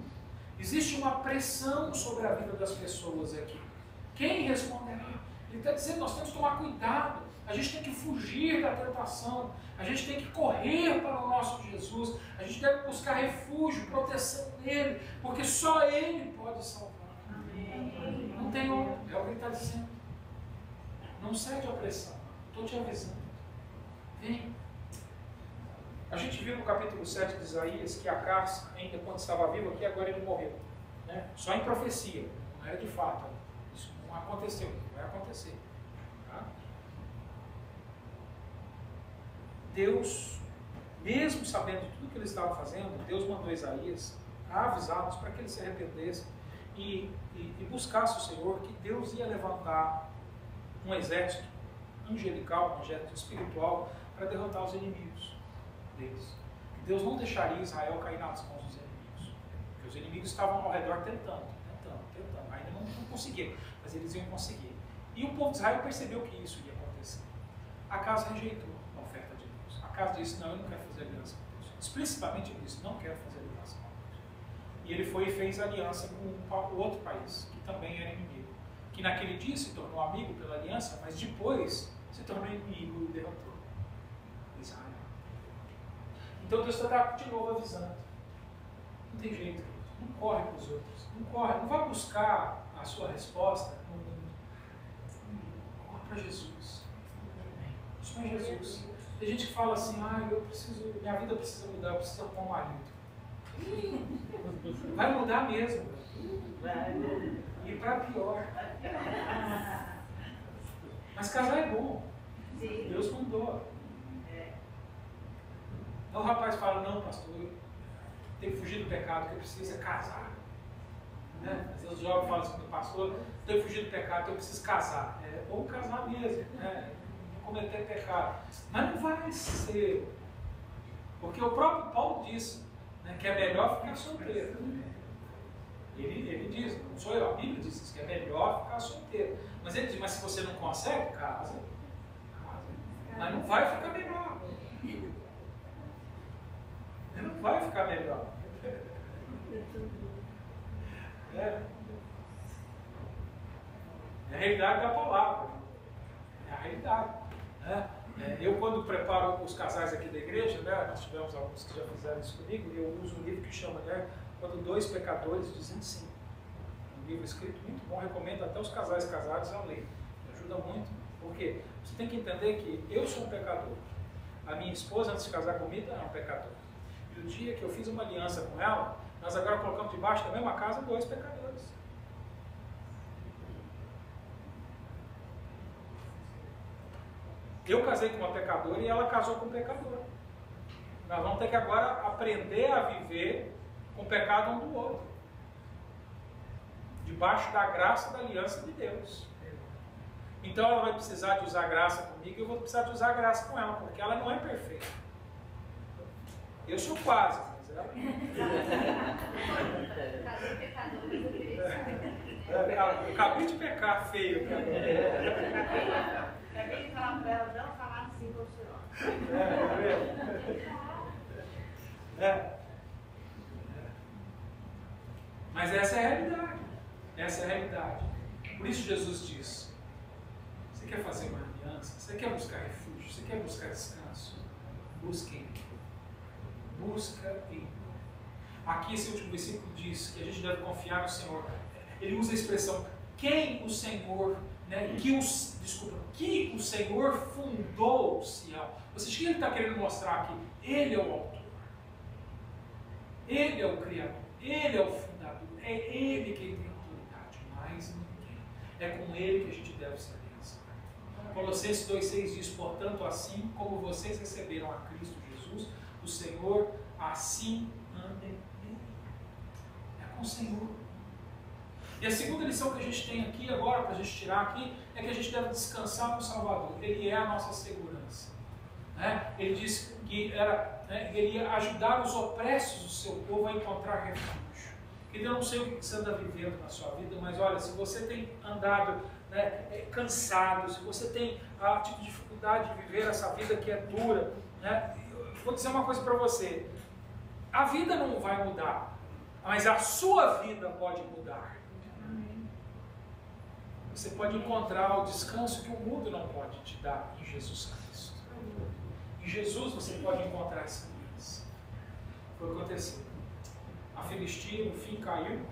existe uma pressão sobre a vida das pessoas aqui. Quem responderá? Ele está dizendo que nós temos que tomar cuidado. A gente tem que fugir da tentação, a gente tem que correr para o nosso Jesus, a gente deve buscar refúgio, proteção nele, porque só ele pode salvar. Amém. Não tem outro, é o que ele está dizendo. Não cede à pressão, estou te avisando. Vem. A gente viu no capítulo 7 de Isaías que Acaz, ainda quando estava vivo aqui, agora ele morreu. Né? Só em profecia, não era de fato. Isso não aconteceu, não vai acontecer. Tá? Deus, mesmo sabendo tudo que ele estava fazendo, Deus mandou Isaías a avisá-los para que eles se arrependessem e buscassem o Senhor, que Deus ia levantar um exército angelical, um exército espiritual, para derrotar os inimigos deles. Que Deus não deixaria Israel cair nas mãos dos inimigos, porque os inimigos estavam ao redor tentando, ainda não conseguiram, mas eles iam conseguir. E o povo de Israel percebeu que isso ia acontecer. Acaz rejeitou a oferta de Deus. Acaz disse, não, eu não quero fazer aliança com Deus. Explicitamente ele disse, não quero fazer aliança com Deus. E ele foi e fez aliança com o outro país, que também era inimigo. Que naquele dia se tornou amigo pela aliança, mas depois se tornou inimigo e derrotou Israel. Então Deus está de novo avisando. Não tem jeito, não corre para os outros. Não corre, não vai buscar a sua resposta no mundo. Corre para Jesus. Só em Jesus. Tem gente que fala assim, minha vida precisa mudar, eu preciso arrumar um marido. Vai mudar mesmo. E para pior. Mas casar é bom. Deus mandou. Aí o rapaz fala, não, pastor, eu tenho que fugir do pecado, o que eu preciso é casar. Né? Às vezes os jovens falam assim, pastor, eu tenho que fugir do pecado, eu preciso casar. É bom casar mesmo, né? Não cometer pecado. Mas não vai ser. Porque o próprio Paulo disse, né, que é melhor ficar solteiro. Ele diz, não sou eu, a Bíblia diz isso, que é melhor ficar solteiro. Mas ele diz, mas se você não consegue, casa. Mas não vai ficar melhor. Não vai ficar melhor. É a realidade da palavra. É a realidade. Eu, quando preparo os casais aqui da igreja, né, nós tivemos alguns que já fizeram isso comigo, e eu uso um livro que chama, né, Quando Dois Pecadores Dizem Sim. Um livro escrito muito bom, recomendo até os casais casados a ler. Ajuda muito. Por quê? Você tem que entender que eu sou um pecador. A minha esposa, antes de casar comigo, era um pecador. E o dia que eu fiz uma aliança com ela, nós agora colocamos debaixo da mesma casa 2 pecadores. Eu casei com uma pecadora e ela casou com um pecador. Nós vamos ter que agora aprender a viver com o pecado um do outro. Debaixo da graça da aliança de Deus. Então ela vai precisar de usar graça comigo e eu vou precisar de usar graça com ela, porque ela não é perfeita. Eu sou quase, mas ela eu acabei de pecar feio. Acabei de falar para ela não falar assim com o senhor. Mas essa é a realidade. Essa é a realidade. Por isso Jesus diz, você quer fazer uma aliança? Você quer buscar refúgio? Você quer buscar descanso? Busque em mim. Busca em mim. Aqui esse último versículo diz que a gente deve confiar no Senhor. Ele usa a expressão, quem o Senhor, né, que o Senhor fundou Sião. Vocês que ele está querendo mostrar aqui? Ele é o autor. Ele é o Criador. Ele é o fundador. É Ele quem tem autoridade, mais ninguém. É com Ele que a gente deve se aliançar. Colossenses 2,6 diz, portanto, assim como vocês receberam a Cristo Jesus, o Senhor, assim andem nele. É com o Senhor. E a segunda lição que a gente tem aqui agora, para a gente tirar aqui, é que a gente deve descansar no Salvador. Ele é a nossa segurança. Ele disse que ele ia ajudar os opressos do seu povo a encontrar refúgio. Então, eu não sei o que você anda vivendo na sua vida, mas olha, se você tem andado cansado, se você tem tido dificuldade de viver essa vida que é dura, eu vou dizer uma coisa para você, a vida não vai mudar, mas a sua vida pode mudar. Você pode encontrar o descanso que o mundo não pode te dar em Jesus Cristo. Em Jesus você pode encontrar essa aliança. Foi o que aconteceu. A Filistia, no fim, caiu.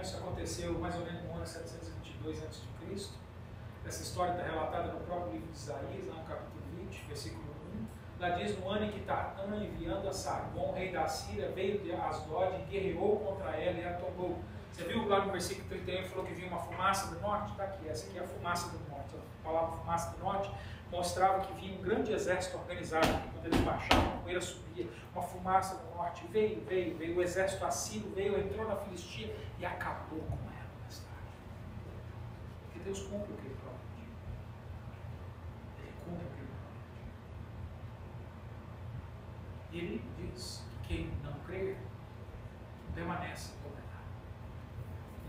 Isso aconteceu mais ou menos no ano 722 a.C. Essa história está relatada no próprio livro de Isaías, lá no capítulo 20, versículo 1. Lá diz, no ano em que Tartã, enviando a Sargon, rei da Síria, veio de Asdod e guerreou contra ela e a tomou. Você viu lá no versículo 31, falou que vinha uma fumaça do norte? Está aqui, essa aqui é a fumaça do norte. A palavra fumaça do norte mostrava que vinha um grande exército organizado. Quando eles baixavam, a poeira subia. Uma fumaça do norte veio. O exército assírio veio, entrou na Filistia e acabou com ela mais tarde. Porque Deus cumpre o que ele promete. Ele cumpre o que ele promete. E ele diz que quem não crer permanece condenado.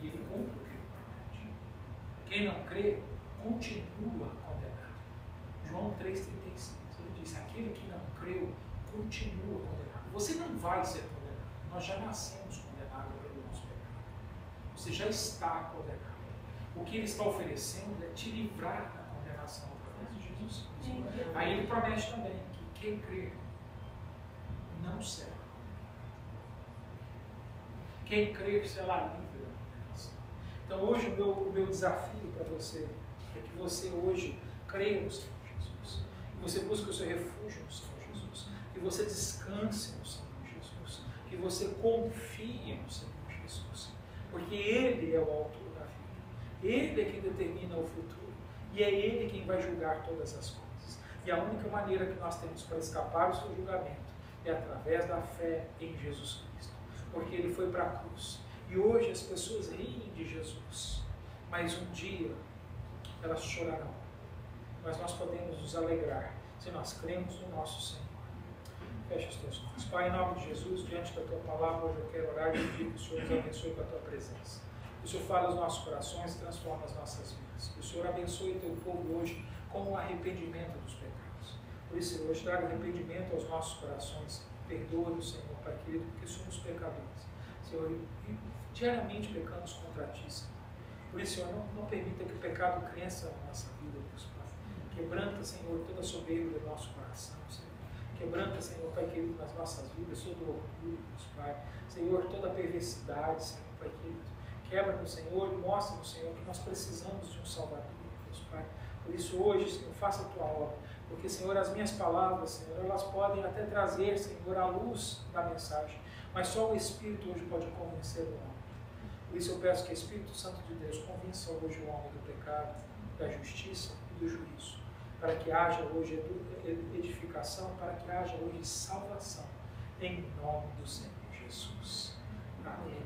E ele cumpre o que ele promete. Quem não crê, continua condenado. João 3,35. Ele diz, aquele que não creu, continua condenado. Você não vai ser condenado. Nós já nascemos condenados. condenado pelo nosso pecado. Você já está condenado. O que ele está oferecendo é te livrar da condenação através de Jesus Cristo. Aí ele promete também que quem crer não será. Quem crer será livre da condenação. Então hoje o meu desafio para você é que você hoje creia no Senhor Jesus. Que você busque o seu refúgio no Senhor Jesus. Que você descanse no Senhor Jesus. Que você confie no Senhor Jesus. Porque Ele é o autor da vida. Ele é quem determina o futuro. E é Ele quem vai julgar todas as coisas. E a única maneira que nós temos para escapar do seu julgamento é através da fé em Jesus Cristo. Porque Ele foi para a cruz. E hoje as pessoas riem de Jesus. Mas um dia elas chorarão. Mas nós podemos nos alegrar se nós cremos no nosso Senhor. Feche os teus olhos. Pai, em nome de Jesus, diante da Tua palavra, hoje eu quero orar e pedir que o Senhor nos abençoe com a Tua presença. Que o Senhor fale aos nossos corações e transforme as nossas vidas. Que o Senhor abençoe o Teu povo hoje com o arrependimento dos pecados. Por isso, Senhor, hoje traga arrependimento aos nossos corações. Perdoa-nos, Senhor, Pai querido, porque somos pecadores. Senhor, e diariamente pecamos contra Ti, Senhor. Por isso, Senhor, não permita que o pecado cresça na nossa vida, Deus Pai. Quebranta, Senhor, toda a soberba do nosso coração, Senhor. Quebranta, Senhor, Pai querido, nas nossas vidas, todo o orgulho, Deus Pai. Senhor, toda a perversidade, Senhor, Pai querido. Quebra-nos, Senhor, e mostra-nos, Senhor, que nós precisamos de um Salvador, Deus Pai. Por isso, hoje, Senhor, faça a Tua obra. Porque, Senhor, as minhas palavras, Senhor, elas podem até trazer, Senhor, a luz da mensagem. Mas só o Espírito hoje pode convencer o homem. Por isso eu peço que o Espírito Santo de Deus convença hoje o homem do pecado, da justiça e do juízo. Para que haja hoje edificação, para que haja hoje salvação. Em nome do Senhor Jesus. Amém.